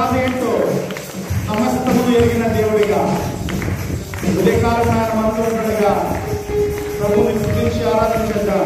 బాధ ఏంటో సమస్తము ఎరిగిన దేవుడిగా ఉదయకాలం ఆయన మనతో ఉండగా ప్రభుని స్తుతించి ఆరాధించగా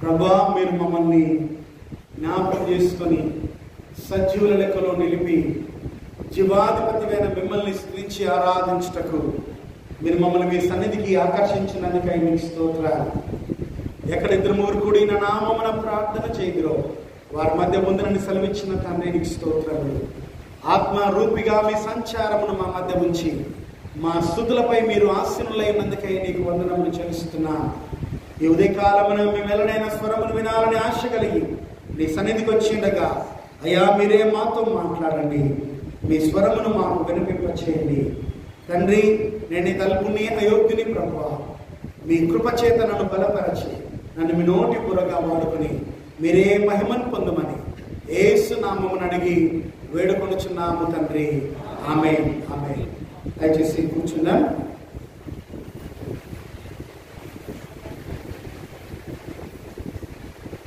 ప్రభువా, మీరు మమ్మల్ని జ్ఞాపకం చేసుకొని సజీవుల లెక్కలో నిలిపి జీవాధిపతివైన మిమ్మల్ని స్తుతించి ఆరాధించుటకు మీరు మమ్మల్ని మీ సన్నిధికి ఆకర్షించినందుకై మీకు స్తోత్రాలు. ఎక్కడ ఇద్దరు ముగ్గురు కూడిన నామమున ప్రార్థన చేయదురో వారి మధ్య ముందునని సెలవిచ్చిన తండ్రి నీకు స్తోత్రములు. ఆత్మరూపిగా మీ సంచారమును మా మధ్య ఉంచి మా స్తుతులపై మీరు ఆసీనులైనందుకై నీకు వందనములు చెల్లిస్తున్నాను. ఈ ఉదయకాలమున మీ మెలనైన స్వరమును వినాలని ఆశ కలిగి నీ సన్నిధికి వచ్చిండగా అయ్యా మీరే మాతో మాట్లాడండి, మీ స్వరమును మాకు వినిపింపచేయండి. తండ్రి, నేను ఈ తలుపుని అయోగ్యుని ప్రభువా, మీ కృపచేత నన్ను బలపరచి నన్ను మీ నోటి పూరగా వాడుకొని మీరే మహిమను పొందమని యేసు నామమును అడిగి వేడుకొనుచున్నాము తండ్రి. ఆమేన్, ఆమేన్. దయచేసి కూర్చుందాం.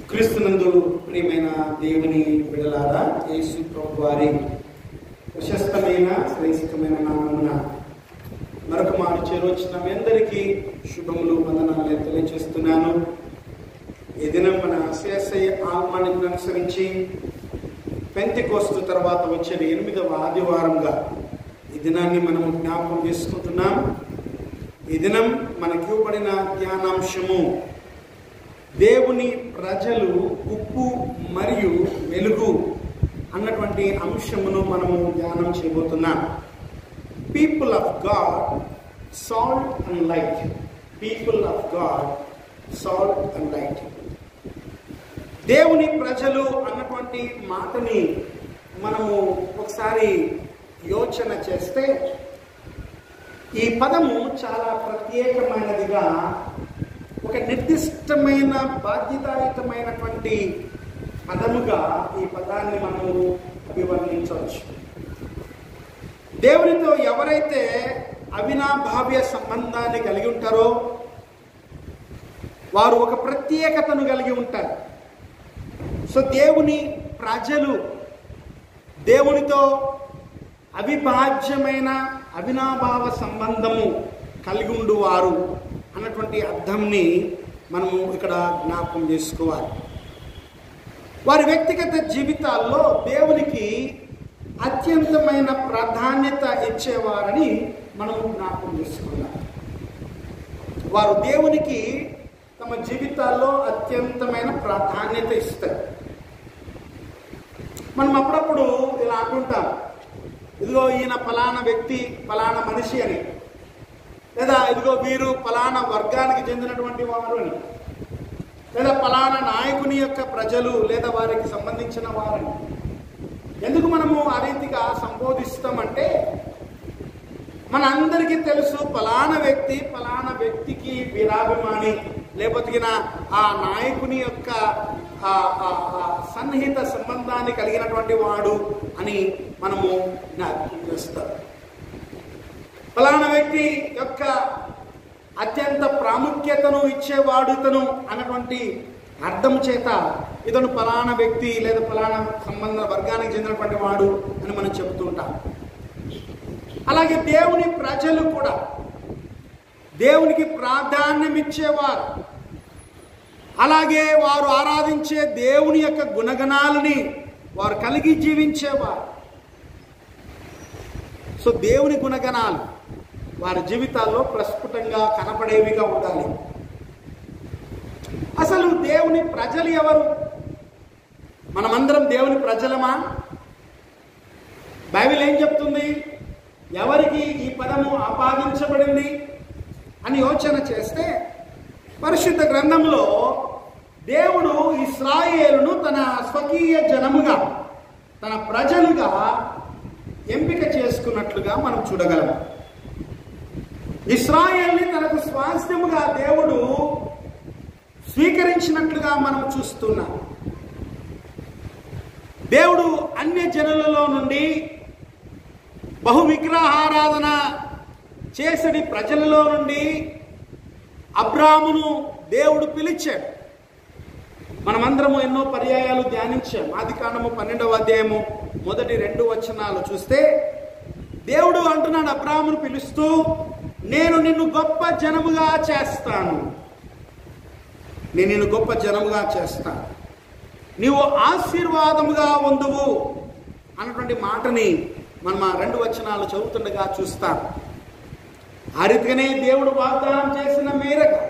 క్రీస్తునందు ప్రియమైన దేవుని బిడ్డలారా, యేసు ప్రభు వారి ప్రశస్తమైన శ్రేష్టమైన నామమున మరొక మాట చేరొచ్చిన మీ అందరికీ శుభములు, వందనాలు తెలియజేస్తున్నాను. ఈ దినం మన సిఎస్ఐ ఆహ్వానింపును అనుసరించి పెంతెకోస్తు తర్వాత వచ్చే 8వ ఆదివారంగా ఈ దినాన్ని మనము జ్ఞాపకం చేసుకుంటున్నాం. ఈ దినం మనకి ఇవ్వబడిన ధ్యానాంశము దేవుని ప్రజలు ఉప్పు మరియు వెలుగు అన్నటువంటి అంశమును మనము ధ్యానం చేయబోతున్నాం. People of God, salt and light. People of God, salt and light. దేవుని ప్రజలు అన్నటువంటి మాటని మనము ఒకసారి యోచన చేస్తే ఈ పదము చాలా ప్రత్యేకమైనదిగా, ఒక నిర్దిష్టమైన బాధ్యతాయుతమైనటువంటి పదముగా ఈ పదాన్ని మనము అభివర్ణించవచ్చు. దేవునితో ఎవరైతే అవినాభావ్య సంబంధాన్ని కలిగి ఉంటారో వారు ఒక ప్రత్యేకతను కలిగి ఉంటారు. సో దేవుని ప్రజలు దేవునితో అవిభాజ్యమైన అవినాభావ సంబంధము కలిగి ఉండువారు అన్నటువంటి అర్థంని మనము ఇక్కడ జ్ఞాపకం చేసుకోవాలి. వారి వ్యక్తిగత జీవితాల్లో దేవునికి అత్యంతమైన ప్రాధాన్యత ఇచ్చేవారని మనము జ్ఞాపకం చేసుకున్నాం. వారు దేవునికి తమ జీవితాల్లో అత్యంతమైన ప్రాధాన్యత ఇస్తారు. మనం అప్పుడప్పుడు ఇలా అంటుంటాం, ఇదిగో ఈయన ఫలానా వ్యక్తి, ఫలానా మనిషి అని, లేదా ఇదిగో వీరు ఫలానా వర్గానికి చెందినటువంటి వారు అని, లేదా ఫలానా నాయకుని యొక్క ప్రజలు లేదా వారికి సంబంధించిన వారని. ఎందుకు మనము ఆ రీతిగా సంబోధిస్తామంటే మన అందరికీ తెలుసు ఫలానా వ్యక్తి ఫలానా వ్యక్తికి వీరాభిమాని, లేకపోతే ఆ నాయకుని యొక్క సన్నిహిత సంబంధాన్ని కలిగినటువంటి వాడు అని మనము జ్ఞాపకం చేస్తాం. ఫలానా వ్యక్తి యొక్క అత్యంత ప్రాముఖ్యతను ఇచ్చేవాడు ఇతను అన్నటువంటి అర్థం చేత ఇతను ఫలానా వ్యక్తి లేదా ఫలానా సంబంధ వర్గానికి చెందినటువంటి వాడు అని మనం చెబుతుంటాం. అలాగే దేవుని ప్రజలు కూడా దేవునికి ప్రాధాన్యం ఇచ్చేవారు, అలాగే వారు ఆరాధించే దేవుని యొక్క గుణగణాలని వారు కలిగి జీవించేవారు. సో దేవుని గుణగణాలు వారి జీవితాల్లో ప్రస్ఫుటంగా కనపడేవిగా ఉండాలి. అసలు దేవుని ప్రజలు ఎవరు? మనమందరం దేవుని ప్రజలమా? బైబిల్ ఏం చెప్తుంది? ఎవరికి ఈ పదము ఆపాదించబడింది అని యోచన చేస్తే పరిశుద్ధ గ్రంథంలో దేవుడు ఇశ్రాయేలును తన స్వకీయ జనముగా, తన ప్రజలుగా ఎంపిక చేసుకున్నట్లుగా మనం చూడగలం. ఇశ్రాయేల్ని తనకు స్వాస్థ్యముగా దేవుడు స్వీకరించినట్లుగా మనం చూస్తున్నాం. దేవుడు అన్య జనులలో నుండి బహు విగ్రహారాధన చేసడి ప్రజలలో నుండి అబ్రామును దేవుడు పిలిచాడు. మనమందరము ఎన్నో పర్యాయాలు ధ్యానించాం. ఆదికాండము 12వ అధ్యాయము 1-2 వచనాలు చూస్తే దేవుడు అంటున్నాడు అబ్రామును పిలుస్తూ, నేను నిన్ను గొప్ప జనముగా చేస్తాను, నేను నిన్ను గొప్ప జనముగా చేస్తాను, నీవు ఆశీర్వాదముగా ఉందువు అన్నటువంటి మాటని మనం ఆ 2 వచనాలు చదువుతుండగా చూస్తాం. ఆ రీతిగానే దేవుడు వాగ్దానం చేసిన మేరకు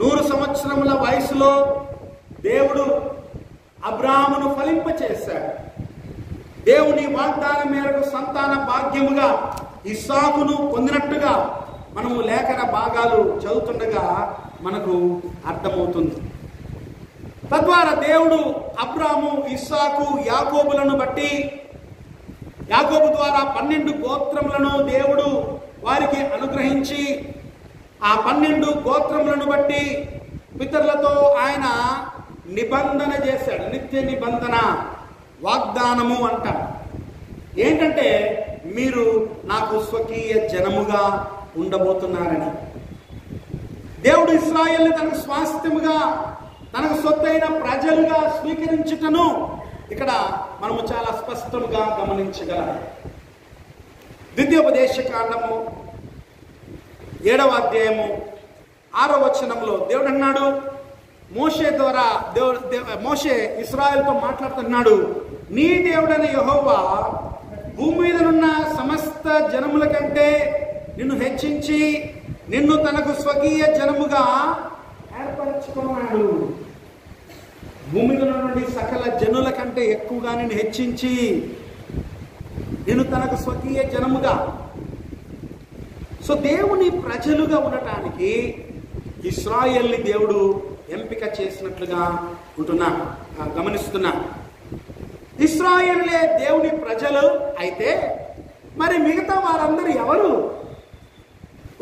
100 సంవత్సరముల వయసులో దేవుడు అబ్రాహామును ఫలింపచేశాడు. దేవుని వాగ్దానం మేరకు సంతాన భాగ్యముగా ఇస్సాకును పొందినట్టుగా మనము లేఖన భాగాలు చదువుతుండగా మనకు అర్థమవుతుంది. తద్వారా దేవుడు అబ్రాహాము, ఇస్సాకు, యాకోబులను బట్టి, యాకోబు ద్వారా 12 గోత్రములను దేవుడు వారికి అనుగ్రహించి, ఆ 12 గోత్రములను బట్టి పితరులతో ఆయన నిబంధన చేశాడు. నిత్య నిబంధన, వాగ్దానము అంటారు. ఏంటంటే మీరు నాకు స్వకీయ జనముగా ఉండబోతున్నారని. దేవుడు ఇశ్రాయేలుని తనకు స్వాస్థ్యముగా, తనకు సొత్తైన ప్రజలుగా స్వీకరించుటను ఇక్కడ మనము చాలా స్పష్టంగా గమనించగలం. ద్వితీయోపదేశకాండము 7వ అధ్యాయము 6వ వచనంలో దేవుడు అన్నాడు, మోషే ద్వారా మోషే ఇశ్రాయేలుతో మాట్లాడుతున్నాడు, నీ దేవుడైన యెహోవా భూమి మీద ఉన్న సమస్త జనముల కంటే నిన్ను హెచ్చించి నిన్ను తనకు స్వకీయ జనముగా ఏర్పరచుకున్నాడు. భూమి మీద ఉన్నటువంటి సకల జనుల కంటే ఎక్కువగా నిన్ను హెచ్చించి నిన్ను తనకు స్వకీయ జనముగా. సో దేవుని ప్రజలుగా ఉండటానికి ఇశ్రాయేల్ని దేవుడు ఎంపిక చేసినట్లుగా గమనిస్తున్నా. ఇశ్రాయేలులే దేవుని ప్రజలు అయితే మరి మిగతా వారందరూ ఎవరు?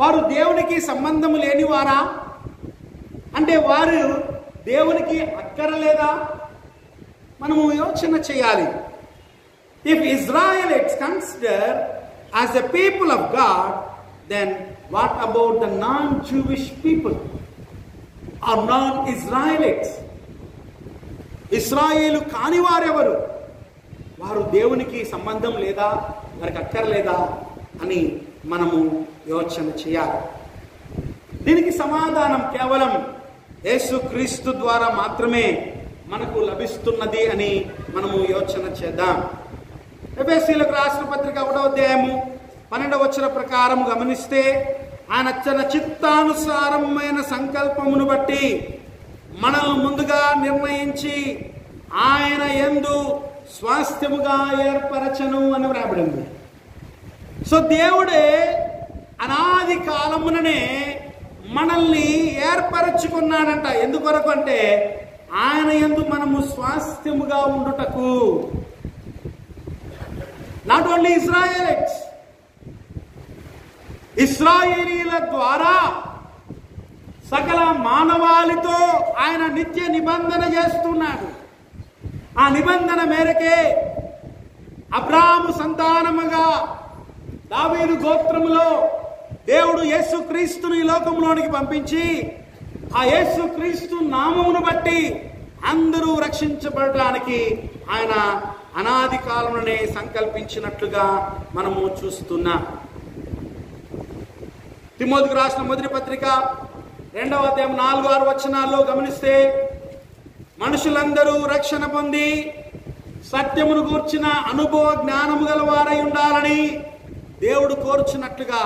వారు దేవునికి సంబంధం లేనివారా? అంటే వారు దేవునికి అక్కరలేదా? మనము యోచన చేయాలి. If Israelites consider as the people of God, then what about the non-Jewish people or non-Israelites? ఇశ్రాయేలు కాని వారెవరు? వారు దేవునికి సంబంధం లేదా, వారికి అక్కర్లేదా అని మనము యోచన చేయాలి. దీనికి సమాధానం కేవలం యేసుక్రీస్తు ద్వారా మాత్రమే మనకు లభిస్తున్నది అని మనము యోచన చేద్దాం. ఎఫెసీయులకు రాసిన పత్రిక 1వ అధ్యాయము 12వ వచనం ప్రకారం గమనిస్తే, ఆయన తన చిత్తానుసారమైన సంకల్పమును బట్టి మనల్ని ముందుగా నిర్ణయించి ఆయన యందు స్వాస్థ్యముగా ఏర్పరచను అని వ్రాయబడింది. సో దేవుడే అనాది కాలముననే మనల్ని ఏర్పరచుకున్నాడంట. ఎందుకొరకు అంటే ఆయన యందు మనము స్వాస్థ్యముగా ఉండుటకు. నాట్ ఓన్లీ ఇశ్రాయేలిట్స్, ఇశ్రాయేలీల ద్వారా సకల మానవాళితో ఆయన నిత్య నిబంధన చేస్తున్నాడు. ఆ నిబంధన మేరకే అబ్రాహాము సంతానముగా దావీదు గోత్రములో దేవుడు యేసుక్రీస్తుని ఈ లోకంలోనికి పంపించి, ఆ యేసుక్రీస్తు నామమును బట్టి అందరూ రక్షించబడటానికి ఆయన అనాది కాలంలోనే సంకల్పించినట్లుగా మనము చూస్తున్నాం. తిమోతికి రాసిన మొదటి పత్రిక 2వ అధ్యాయం 4-6 వచనాల్లో గమనిస్తే, మనుషులందరూ రక్షణ పొంది సత్యమును గూర్చిన అనుభవ జ్ఞానము గల వారై ఉండాలని దేవుడు కోరుచున్నట్లుగా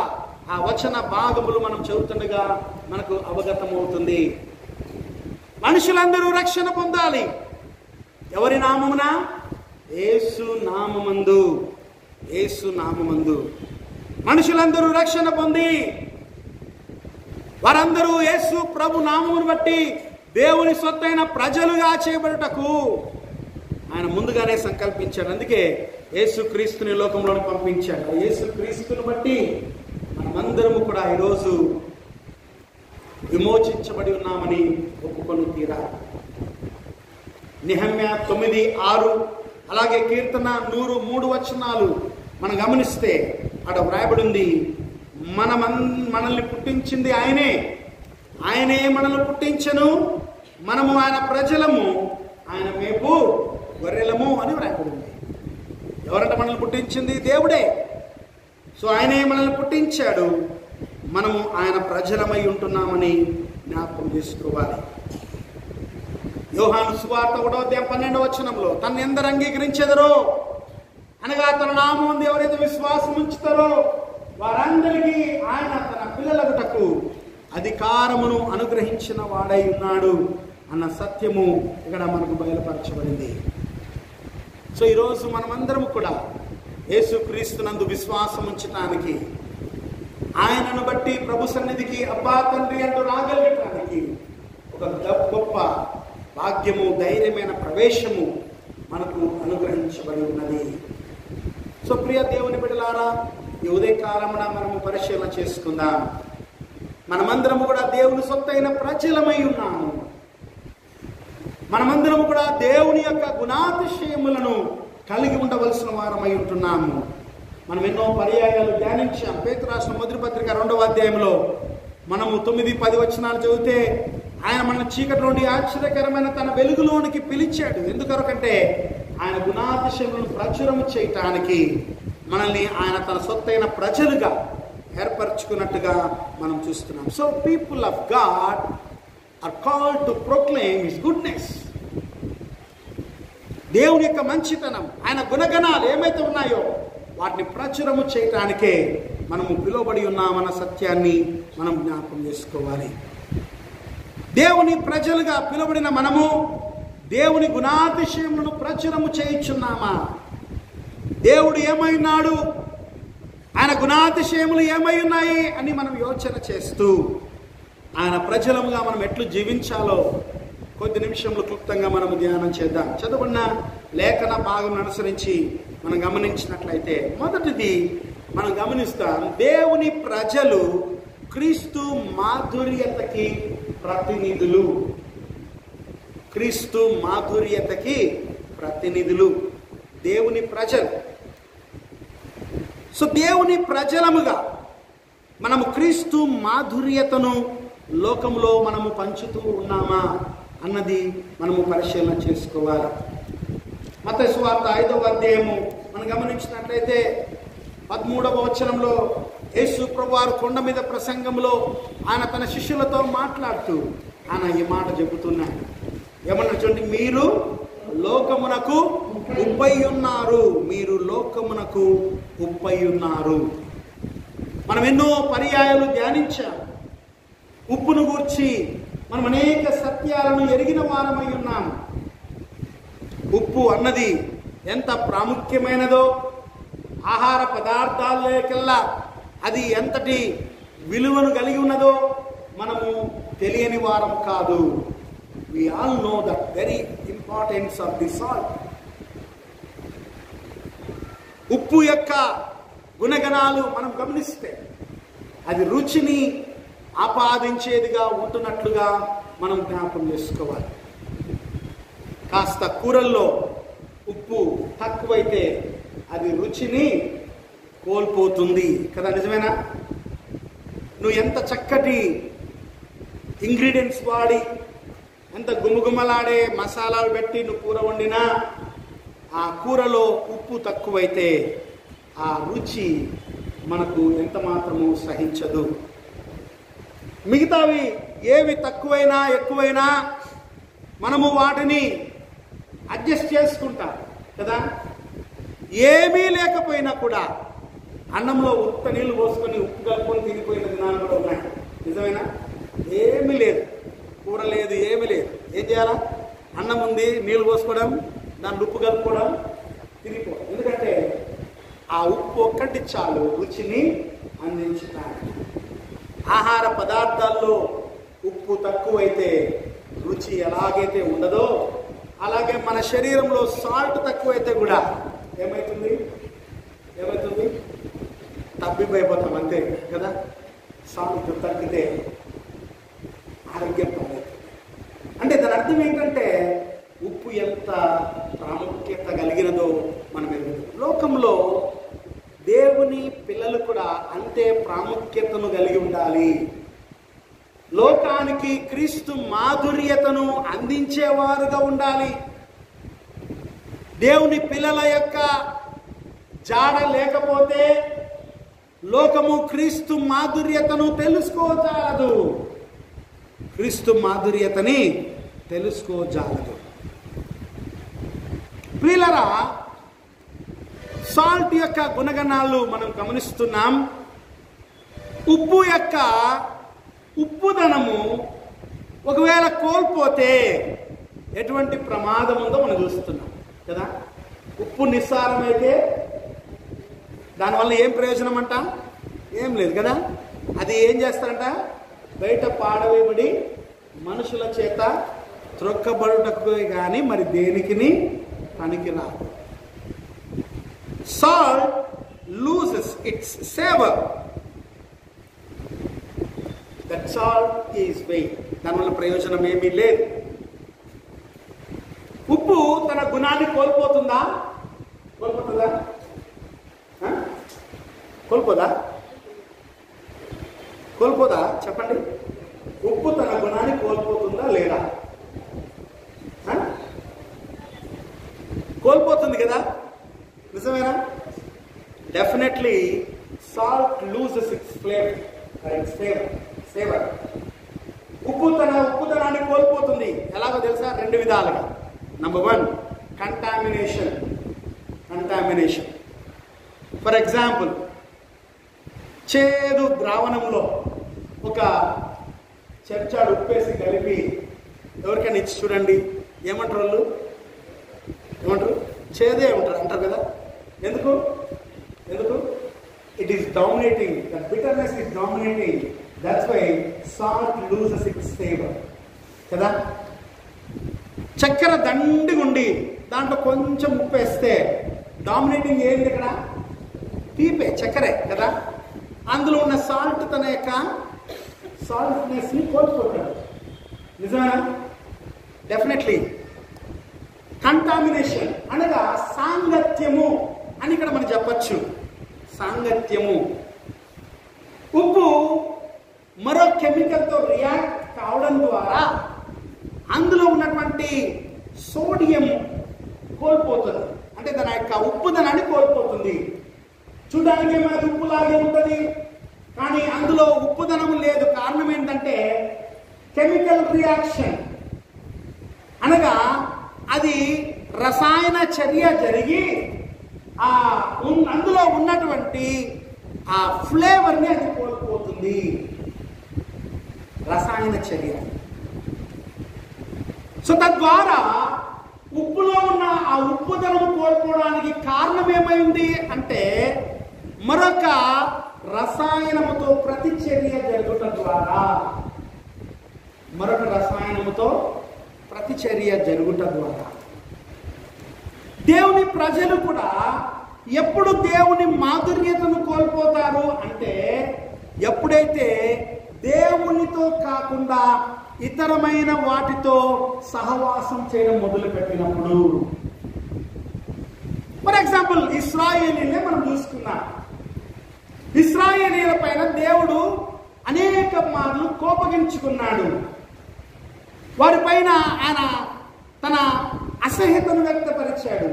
ఆ వచన భాగములు మనం చదువుతుండగా మనకు అవగతమవుతుంది. మనుషులందరూ రక్షణ పొందాలి. ఎవరి నామమున? యేసు నామమందు. యేసు నామమందు మనుషులందరూ రక్షణ పొంది వారందరూ యేసు ప్రభు నామమును బట్టి దేవుని సొత్తైన ప్రజలుగా చేయబడుటకు ఆయన ముందుగానే సంకల్పించాడు. అందుకే యేసుక్రీస్తుని లోకంలోకి పంపించాడు. ఆ యేసుక్రీస్తుని బట్టి మనమందరము కూడా ఈరోజు విమోచించబడి ఉన్నామని ఒప్పుకొని తీరాలి. నెహెమ్యా 9:6 అలాగే కీర్తన 103 వచనాలు మనం గమనిస్తే అక్కడ వ్రాయబడింది, మనల్ని పుట్టించింది ఆయనే, ఆయనే మనల్ని పుట్టించను, మనము ఆయన ప్రజలము, ఆయన మేపు గొర్రెలము అని వ్రాయబడింది. ఎవరంట మనల్ని పుట్టించింది? దేవుడే. సో ఆయనే మనల్ని పుట్టించాడు, మనము ఆయన ప్రజలమై ఉంటున్నామని జ్ఞాపకం చేసుకోవాలి. యోహాను సువార్త 1:12 తను ఎందరు అంగీకరించెదరో అనగా తన నామం ఎవరైతే విశ్వాసం ఉంచుతారో వారందరికీ ఆయన తన పిల్లలగుటకు అధికారమును అనుగ్రహించిన వాడై ఉన్నాడు అన్న సత్యము ఇక్కడ మనకు బయలుపరచబడింది. సో ఈరోజు మనమందరం కూడా యేసుక్రీస్తునందు విశ్వాసం ఉంచటానికి, ఆయనను బట్టి ప్రభు సన్నిధికి అబ్బా తండ్రి అంటూ రాగలగటానికి ఒక గొప్ప భాగ్యము, ధైర్యమైన ప్రవేశము మనకు అనుగ్రహించబడి ఉన్నది. సో ప్రియ దేవుని బిడ్డలారా, ఈ ఉదయకాలమున మనము పరిశీలన చేసుకుందాం. మనమందరము కూడా దేవుని సొత్తైన ప్రజలమై ఉన్నాము. మనమందరము కూడా దేవుని యొక్క గుణాతిశయములను కలిగి ఉండవలసిన వారమై ఉంటున్నాము. మనం ఎన్నో పర్యాయాలు ధ్యానించాం. పేతురు రాసిన మొదటి పత్రిక 2వ అధ్యాయంలో మనము 9-10 వచనాలు చదివితే ఆయన మన చీకటిలోని ఆశ్చర్యకరమైన తన వెలుగులోనికి పిలిచాడు. ఎందుకొరకంటే ఆయన గుణాతిశయములను ప్రచురము చేయటానికి మనల్ని ఆయన తన సొత్తైన ప్రజలుగా ఏర్పరచుకున్నట్టుగా మనం చూస్తున్నాం. So people of God are called to proclaim his goodness. దేవుని యొక్క మంచితనం, ఆయన గుణగణాలు ఏమైతే ఉన్నాయో వాటిని ప్రచురము చేయటానికే మనము పిలువబడి ఉన్నామన్న సత్యాన్ని మనం జ్ఞాపకం చేసుకోవాలి. దేవుని ప్రజలుగా పిలువబడిన మనము దేవుని గుణాతిశయములను ప్రచురము చేయుచున్నామా? దేవుడు ఏమై ఉన్నాడు, ఆయన గుణాతిశయములు ఏమై ఉన్నాయి అని మనం యోచన చేస్తూ ఆయన ప్రజలముగా మనం ఎట్లు జీవించాలో కొద్ది నిమిషంలో క్లుప్తంగా మనము ధ్యానం చేద్దాం. చదువుకున్న లేఖన భాగం అనుసరించి మనం గమనించినట్లయితే మొదటిది మనం గమనిస్తాం, దేవుని ప్రజలు క్రీస్తు మాధుర్యతకి ప్రతినిధులు. క్రీస్తు మాధుర్యతకి ప్రతినిధులు దేవుని ప్రజలు. సో దేవుని ప్రజలముగా మనము క్రీస్తు మాధుర్యతను లోకంలో మనము పంచుతూ ఉన్నామా అన్నది మనము పరిశీలన చేసుకోవాలి. మత్తయి సువార్త 5వ అధ్యాయము మనం గమనించినట్లయితే 13వ వచనంలో యేసు ప్రభువారు కొండ మీద ప్రసంగంలో ఆయన తన శిష్యులతో మాట్లాడుతూ ఆయన ఈ మాట చెబుతున్నాడు. ఏమన్నా చూడండి, మీరు లోకమునకు ఉప్పై ఉన్నారు, మీరు లోకమునకు ఉప్పై ఉన్నారు. మనం ఎన్నో పర్యాయాలు ధ్యానించాం. ఉప్పును గూర్చి మనం అనేక సత్యాలను ఎరిగిన వారమై ఉన్నాం. ఉప్పు అన్నది ఎంత ప్రాముఖ్యమైనదో, ఆహార పదార్థాలకెల్లా అది ఎంతటి విలువను కలిగి ఉన్నదో మనము తెలియని వారం కాదు. We all know the very importance of the salt. ఉప్పు యొక్క గుణగణాలు మనం గమనిస్తే అది రుచిని ఆపాదించేదిగా ఉంటున్నట్లుగా మనం జ్ఞాపకం చేసుకోవాలి. కాస్త కూరల్లో ఉప్పు తక్కువైతే అది రుచిని కోల్పోతుంది కదా, నిజమేనా? నువ్వు ఎంత చక్కటి ఇంగ్రీడియంట్స్ వాడి ఎంత గుమగుమలాడే మసాలాలు పెట్టి నువ్వు కూర వండినా ఆ కూరలో ఉప్పు తక్కువైతే ఆ రుచి మనకు ఎంత మాత్రము సహించదు. మిగతావి ఏవి తక్కువైనా ఎక్కువైనా మనము వాటిని అడ్జస్ట్ చేసుకుంటాం కదా. ఏమీ లేకపోయినా కూడా అన్నంలో ఉత్త నీళ్లు పోసుకొని ఉప్పు కలుపుకొని తినిపోయిన దినాలు కూడా ఉన్నాయి. నిజమేనా? ఏమీ లేదు, కూర లేదు, ఏమీ లేదు. ఏం చేయాలా? అన్నం ఉంది, నీళ్లు పోసుకోవడం, దాన్ని ఉప్పు కలుపుకోవడం, తినిపోవడం. ఎందుకంటే ఆ ఉప్పు ఒక్కటి చాలు రుచిని అందించడానికి. ఆహార పదార్థాల్లో ఉప్పు తక్కువైతే రుచి ఎలాగైతే ఉండదో అలాగే మన శరీరంలో సాల్ట్ తక్కువైతే కూడా ఏమవుతుంది? తబ్బిపోయిపోతాం అంతే కదా. సాల్ట్ తగ్గితే ఆరోగ్యం పడలేదు. అంటే దాని అర్థం ఏంటంటే ఉప్పు ఎంత ప్రాముఖ్యత కలిగినదో మనం ఎరుగుతాం. లోకంలో దేవుని పిల్లలు కూడా అంతే ప్రాముఖ్యతను కలిగి ఉండాలి. లోకానికి క్రీస్తు మాధుర్యతను అందించేవారుగా ఉండాలి. దేవుని పిల్లల యొక్క జాడ లేకపోతే లోకము క్రీస్తు మాధుర్యతను తెలుసుకోజాలదు. క్రీస్తు మాధుర్యతని తెలుసుకోజాలదు. ప్రియులారా, సాల్ట్ యొక్క గుణగణాలు మనం గమనిస్తున్నాం. ఉప్పు యొక్క ఉప్పుదనము ఒకవేళ కోల్పోతే ఎటువంటి ప్రమాదం ఉందో మనం చూస్తున్నాం కదా. ఉప్పు నిస్సారమైతే దానివల్ల ఏం ప్రయోజనం అంట? ఏం లేదు కదా. అది ఏం చేస్తారంట? బయట పాడవేయబడి మనుషుల చేత త్రొక్కబడుటకు కానీ మరి దేనికిని పనికిరాదు. Salt loses its savour. That salt is wait. దానివల్ల ప్రయోజనం ఏమీ లేదు. ఉప్పు తన గుణాన్ని కోల్పోతుందా? కోల్పోతుందా? కోల్పోదా? కోల్పోదా? చెప్పండి. ఉప్పు తన గుణాన్ని కోల్పోతుందా లేదా? కోల్పోతుంది కదా, నిజమేనా? Definitely salt loses its flavour. ఉప్పు తన ఉప్పుదనాన్ని కోల్పోతుంది. ఎలాగో తెలుసా? 2 విధాలుగా. Number 1, contamination. ఫర్ ఎగ్జాంపుల్, చేదు ద్రావణంలో ఒక చెంచాడు ఉప్పేసి కలిపి ఎవరికైనా ఇచ్చి చూడండి, ఏమంటారు వాళ్ళు? ఏమంటారు? చేదే అంటారు కదా. ఎందుకు? It is dominating. The bitterness is dominating. That's why salt loses its flavour కదా. చక్కెర దండిగుండి దాంట్లో కొంచెం ఉప్పు వేస్తే డామినేటింగ్ ఏంది ఇక్కడ? తీపే, చక్కెరే కదా. అందులో ఉన్న సాల్ట్ తన యొక్క సాల్ట్నెస్ని కోల్పోతాడు. నిజమేనా? డెఫినెట్లీ. కంటామినేషన్ అనగా సాంగత్యము అని ఇక్కడ మనం చెప్పచ్చు. సాంగత్యము. ఉప్పు మరో కెమికల్తో రియాక్ట్ కావడం ద్వారా అందులో ఉన్నటువంటి సోడియం కోల్పోతుంది. అంటే తన యొక్క ఉప్పుదనాన్ని కోల్పోతుంది. చూడడానికి ఏమైనా ఉప్పులాగే ఉంటుంది, కానీ అందులో ఉప్పుదనం లేదు. కారణం ఏంటంటే కెమికల్ రియాక్షన్ అనగా అది రసాయన చర్య జరిగి అందులో ఉన్నటువంటి ఆ ఫ్లేవర్ని అది కోల్పోతుంది. రసాయన చర్య. సో తద్వారా ఉప్పులో ఉన్న ఆ ఉప్పుదనం కోల్పోవడానికి కారణం ఏమైంది అంటే మరొక రసాయనముతో ప్రతిచర్య జరుగుట ద్వారా దేవుని ప్రజలు కూడా ఎప్పుడు దేవుని మాధుర్యతను కోల్పోతారు అంటే ఎప్పుడైతే దేవునితో కాకుండా ఇతరమైన వాటితో సహవాసం చేయడం మొదలుపెట్టినప్పుడు. ఫర్ ఎగ్జాంపుల్, ఇశ్రాయేలీలే మనం చూసుకున్నాం. ఇశ్రాయేలీల పైన దేవుడు అనేక మార్లు కోపగించుకున్నాడు. వారిపైన ఆయన తన అసహ్యతను వ్యక్తపరిచాడు.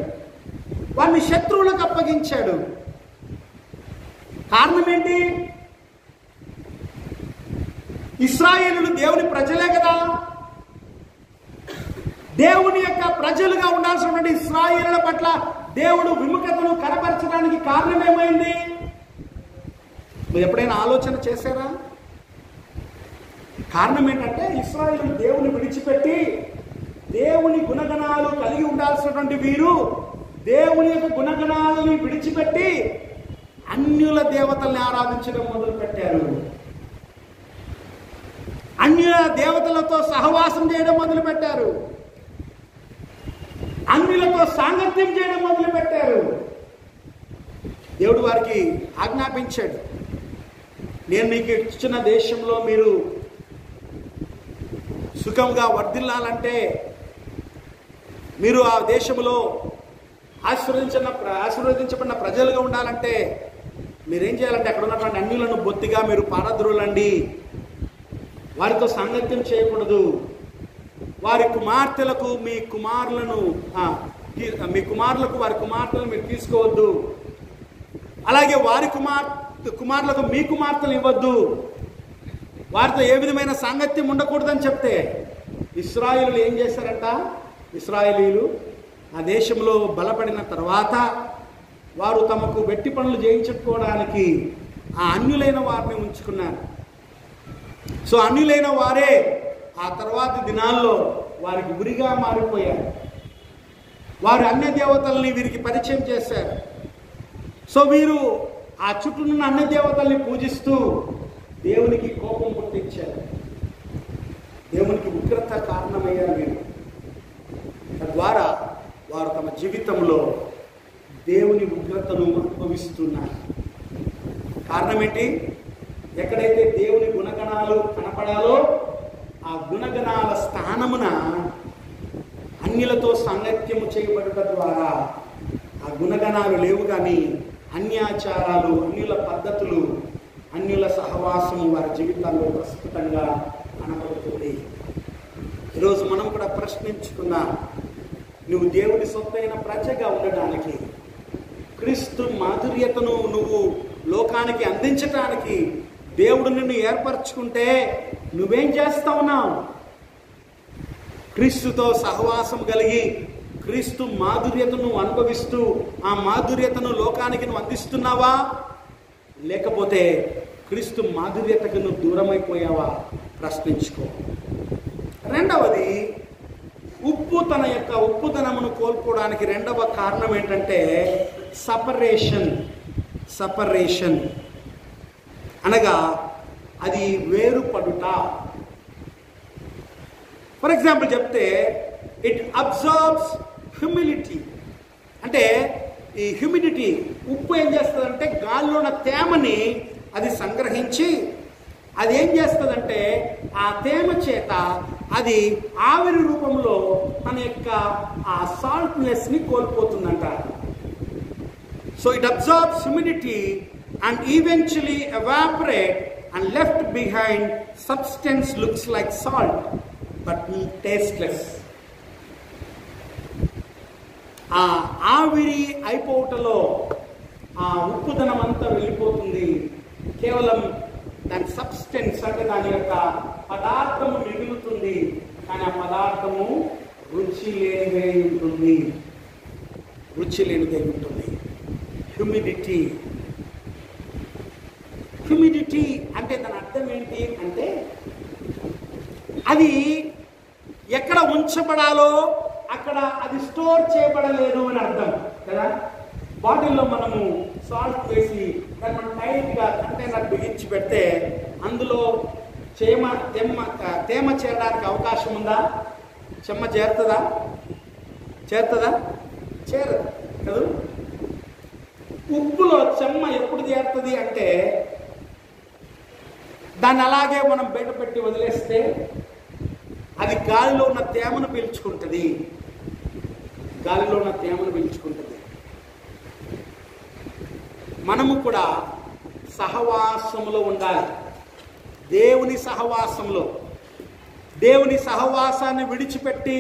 వారిని శత్రువులకు అప్పగించాడు. కారణం ఏంటి? ఇశ్రాయేలులు దేవుని ప్రజలే కదా. దేవుని యొక్క ప్రజలుగా ఉండాల్సినటువంటి ఇశ్రాయేలుల పట్ల దేవుడు విముఖతను కనపరచడానికి కారణం ఏమైంది? మీరు ఎప్పుడైనా ఆలోచన చేశారా? కారణం ఏంటంటే ఇశ్రాయేలు దేవుని విడిచిపెట్టి దేవుని గుణగణాలు కలిగి ఉండాల్సినటువంటి వీరు దేవుని యొక్క గుణగణాలని విడిచిపెట్టి అన్యుల దేవతల్ని ఆరాధించడం మొదలు పెట్టారు. అన్యుల దేవతలతో సహవాసం చేయడం మొదలు పెట్టారు. అన్యులతో సాంగత్యం చేయడం మొదలు పెట్టారు. దేవుడు వారికి ఆజ్ఞాపించాడు, నేను మీకు ఇచ్చిన దేశంలో మీరు సుఖంగా వర్ధిల్లాలంటే, మీరు ఆ దేశంలో ఆశీర్వదించబడిన ప్రజలుగా ఉండాలంటే మీరేం చేయాలంటే అక్కడ ఉన్నటువంటి అన్యులను బొత్తిగా మీరు పారద్రోలండి. వారితో సాంగత్యం చేయకూడదు. వారి కుమార్తెలకు మీ కుమారులకు వారి కుమార్తెలను మీరు తీసుకోవద్దు. అలాగే వారి కుమారులకు మీ కుమార్తెలు ఇవ్వద్దు. వారితో ఏ విధమైన సాంగత్యం ఉండకూడదని చెప్తే ఇశ్రాయేలు ఏం చేశారంట? ఇశ్రాయేలీలు ఆ దేశంలో బలపడిన తర్వాత వారు తమకు వెట్టి పనులు చేయించుకోవడానికి ఆ అన్యులైన వారిని ఉంచుకున్నారు. సో అన్యులైన వారే ఆ తర్వాత దినాల్లో వారికి గురిగా మారిపోయారు. వారు అన్య దేవతల్ని వీరికి పరిచయం చేశారు. సో వీరు ఆ చుట్టూనున్న అన్య దేవతల్ని పూజిస్తూ దేవునికి కోపం పుట్టించారు. దేవునికి ఉగ్రత కారణమయ్యారు వీరు. తద్వారా వారు తమ జీవితంలో దేవుని ఉగ్రతను అనుభవిస్తున్నారు. కారణం ఏంటి? ఎక్కడైతే దేవుని గుణగణాలు కనపడాలో ఆ గుణగణాల స్థానమున అన్యులతో సాంగత్యము చేయబడుట ద్వారా ఆ గుణగణాలు లేవు, కానీ అన్యాచారాలు, అన్యుల పద్ధతులు, అన్యుల సహవాసము వారి జీవితాల్లో ప్రస్ఫుటంగా కనపడుతుంది. ఈరోజు మనం కూడా ప్రశ్నించుకున్నా, నువ్వు దేవుడి సొత్తైన ప్రజగా ఉండడానికి, క్రీస్తు మాధుర్యతను నువ్వు లోకానికి అందించటానికి దేవుడు నిన్ను ఏర్పరచుకుంటే నువ్వేం చేస్తా ఉన్నావు? క్రీస్తుతో సహవాసం కలిగి క్రీస్తు మాధుర్యతను అనుభవిస్తూ ఆ మాధుర్యతను లోకానికి నువ్వు అందిస్తున్నావా? లేకపోతే క్రీస్తు మాధుర్యతకు నువ్వు దూరమైపోయావా? ప్రశ్నించుకో. రెండవది, ఉప్పు తన యొక్క ఉప్పుదనమును కోల్పోవడానికి రెండవ కారణం ఏంటంటే సపరేషన్ అనగా అది వేరుపడుట. ఫర్ ఎగ్జాంపుల్ చెప్తే, ఇట్ అబ్జర్బ్స్ హ్యూమిడిటీ. అంటే ఈ హ్యూమిడిటీ, ఉప్పు ఏం చేస్తుందంటే గాలిలో ఉన్న తేమని అది సంగ్రహించి అది ఏం చేస్తుందంటే ఆ తేమ చేత అది ఆవిరి రూపంలో తన యొక్క ఆ సాల్ట్నెస్ని కోల్పోతుందంట. So it absorbs humidity and eventually evaporate and left behind substance looks like salt but tasteless. ఆ ఆవిరి అయిపోవటలో ఆ ఉప్పుదనం అంతా వెళ్ళిపోతుంది. కేవలం దాని సబ్స్టెన్స్ అంటే దాని యొక్క పదార్థము మిగులుతుంది, కానీ ఆ పదార్థము రుచి లేనిదై ఉంటుంది. హ్యూమిడిటీ అంటే దాని అర్థం ఏంటి అంటే అది ఎక్కడ ఉంచబడాలో అక్కడ అది స్టోర్ చేయబడలేదు అని అర్థం కదా. బాటిల్లో మనము సాల్ట్ వేసి దాన్ని మనం టైట్గా కంటైనర్ బిగించి పెడితే అందులో తేమ చేరడానికి అవకాశం ఉందా? చెమ్మ చేరుతుందా? చేరదు కదా. ఉప్పులో చెమ్మ ఎప్పుడు చేరుతుంది అంటే దాన్ని అలాగే మనం బయట పెట్టి వదిలేస్తే అది గాలిలో ఉన్న తేమను పీల్చుకుంటుంది. మనము కూడా సహవాసంలో ఉండాలి. దేవుని సహవాసాన్ని విడిచిపెట్టి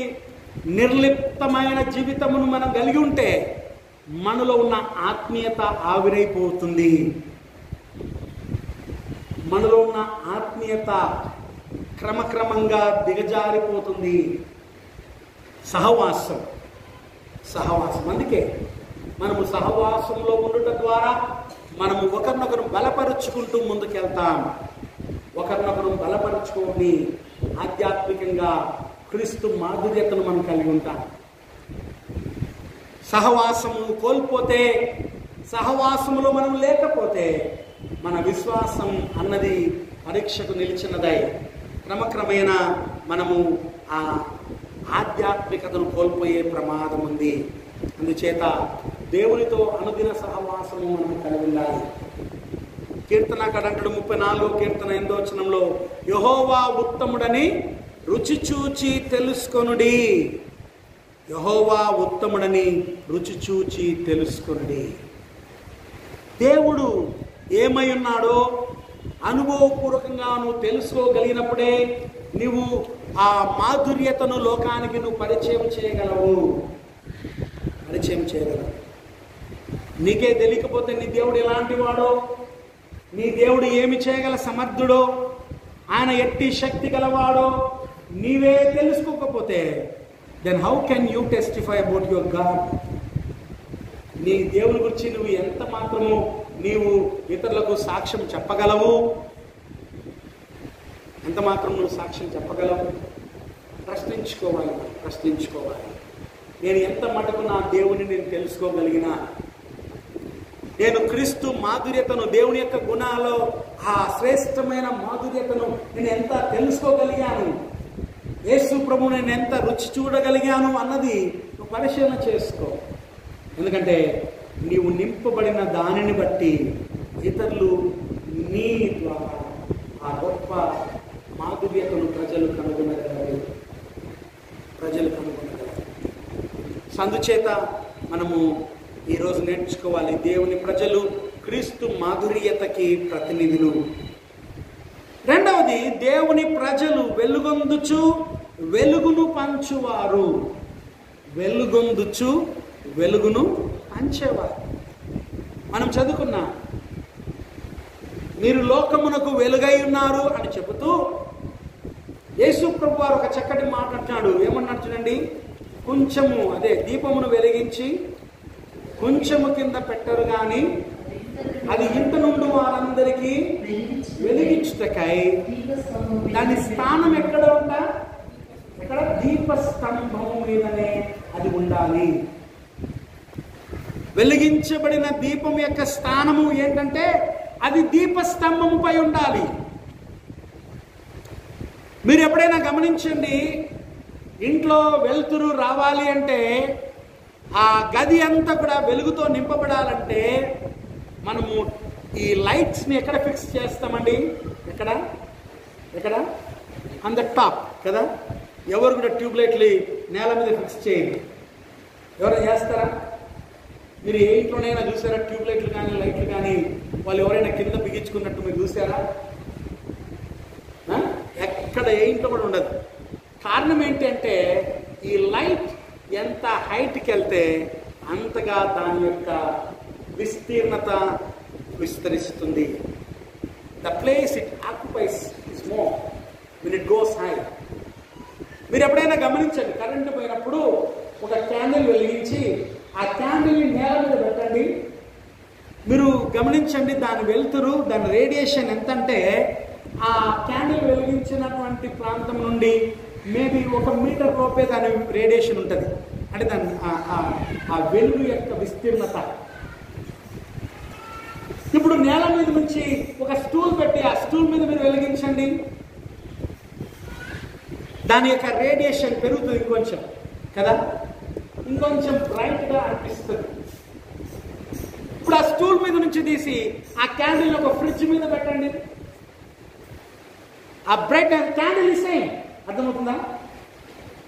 నిర్లిప్తమైన జీవితమును మనం కలిగి ఉంటే మనలో ఉన్న ఆత్మీయత ఆవిరైపోతుంది. మనలో ఉన్న ఆత్మీయత క్రమక్రమంగా దిగజారిపోతుంది. సహవాసం అందుకే మనము సహవాసంలో ఉండుట ద్వారా మనము ఒకరినొకరు బలపరుచుకుంటూ ముందుకెళ్తాం. ఒకరినొకరు బలపరుచుకొని ఆధ్యాత్మికంగా క్రీస్తు మాధుర్యతను మనం కలిగి ఉంటాం. సహవాసము కోల్పోతే, సహవాసములో మనం లేకపోతే మన విశ్వాసం అన్నది పరీక్షకు నిలిచినదై క్రమక్రమేణా మనము ఆ ఆధ్యాత్మికతను కోల్పోయే ప్రమాదం ఉంది. అందుచేత దేవునితో అనుదిన సహవాసము మనం కలిగి ఉండాలి. కీర్తనకారుడు 34వ కీర్తన 8వ వచనంలో యెహోవా ఉత్తముడని రుచి చూచి తెలుసుకొనుడి. దేవుడు ఏమై ఉన్నాడో అనుభవపూర్వకంగా నువ్వు తెలుసుకోగలిగినప్పుడే నువ్వు ఆ మాధుర్యతను లోకానికి నువ్వు పరిచయం చేయగలవు. నీకే తెలియకపోతే నీ దేవుడు ఎలాంటి వాడో, నీ దేవుడు ఏమి చేయగల సమర్థుడో, ఆయన ఎట్టి శక్తి గలవాడో, నీవే తెలుసుకోకపోతే then how can you testify about your God? నీ దేవుని గురించి నువ్వు ఎంత మాత్రము నీవు ఇతరులకు సాక్ష్యం చెప్పగలవు? ఎంత మాత్రం నువ్వు సాక్ష్యం చెప్పగలవు? ప్రశ్నించుకోవాలి. నేను ఎంత మటుకు నా దేవుని నేను తెలుసుకోగలిగినా, నేను క్రీస్తు మాధుర్యతను, దేవుని యొక్క గుణాలు, ఆ శ్రేష్టమైన మాధుర్యతను నేను ఎంత తెలుసుకోగలిగాను, యేసు ప్రభువు నేను ఎంత రుచి చూడగలిగాను అన్నది నువ్వు పరిశీలన చేసుకో. ఎందుకంటే నీవు నింపబడిన దానిని బట్టి ఇతరులు నీ ద్వారా ఆ గొప్ప మాధుర్యతను ప్రజలు కనుగొనగలరు. అందుచేత మనము ఈరోజు నేర్చుకోవాలి, దేవుని ప్రజలు క్రీస్తు మాధుర్యతకి ప్రతినిధులు. రెండవది, దేవుని ప్రజలు వెలుగొందుచు వెలుగును పంచువారు. వెలుగొందుచు వెలుగును పంచేవారు. మనం చదువుకున్నా, మీరు లోకమునకు వెలుగై ఉన్నారు అని చెబుతూ యేసు ప్రభువు వారు ఒక చక్కటి మాట అంటున్నాడు. ఏమన్నాడు చూడండి, కొంచెము అదే దీపమును వెలిగించి కొంచెము కింద పెట్టరు కానీ అది ఇంట నుండి వారందరికీ వెలిగించుటకై దాని స్థానం ఎక్కడ ఉందా? ఎక్కడ? దీపస్తంభము మీదనే అది ఉండాలి. వెలిగించబడిన దీపం యొక్క స్థానము ఏంటంటే అది దీపస్తంభముపై ఉండాలి. మీరు ఎప్పుడైనా గమనించండి, ఇంట్లో వెలుతురు రావాలి అంటే, ఆ గది అంతా కూడా వెలుగుతో నింపబడాలంటే మనము ఈ లైట్స్ని ఎక్కడ ఫిక్స్ చేస్తామండి? ఎక్కడ ఆన్ ద టాప్ కదా. ఎవరు కూడా ట్యూబ్లైట్లు నేల మీద ఫిక్స్ చేయండి. ఎవరైనా చేస్తారా? మీరు ఏ ఇంట్లోనైనా చూసారా? ట్యూబ్లైట్లు కానీ లైట్లు కానీ వాళ్ళు ఎవరైనా కింద బిగించుకున్నట్టు మీరు చూసారా? ఎక్కడ ఏ ఇంట్లో కూడా ఉండదు. కారణం ఏంటంటే ఈ లైట్ ఎంత హైట్కి వెళ్తే అంతగా దాని యొక్క విస్తీర్ణత విస్తరిస్తుంది. The place it occupies is more when it goes high. మీరు ఎప్పుడైనా గమనించండి, కరెంటు పోయినప్పుడు ఒక క్యాండిల్ వెలిగించి ఆ క్యాండిల్ని నేల మీద పెట్టండి. మీరు గమనించండి, దాని వెలుతురు, దాని రేడియేషన్ ఎంత అంటే ఆ క్యాండిల్ వెలిగించినటువంటి ప్రాంతం నుండి మేబీ 1 మీటర్ లోపే దాని రేడియేషన్ ఉంటుంది. అంటే దాని ఆ వెలుగు యొక్క విస్తీర్ణత. ఇప్పుడు నేల మీద నుంచి ఒక స్టూల్ పెట్టి ఆ స్టూల్ మీద మీరు వెలిగించండి, దాని యొక్క రేడియేషన్ పెరుగుతుంది ఇంకొంచెం కదా, ఇంకొంచెం బ్రైట్గా అనిపిస్తుంది. ఇప్పుడు ఆ స్టూల్ మీద నుంచి తీసి ఆ క్యాండిల్ ఒక ఫ్రిడ్జ్ మీద పెట్టండి, ఆ బ్రైట్ క్యాండిల్ సేమ్. అర్థమవుతుందా?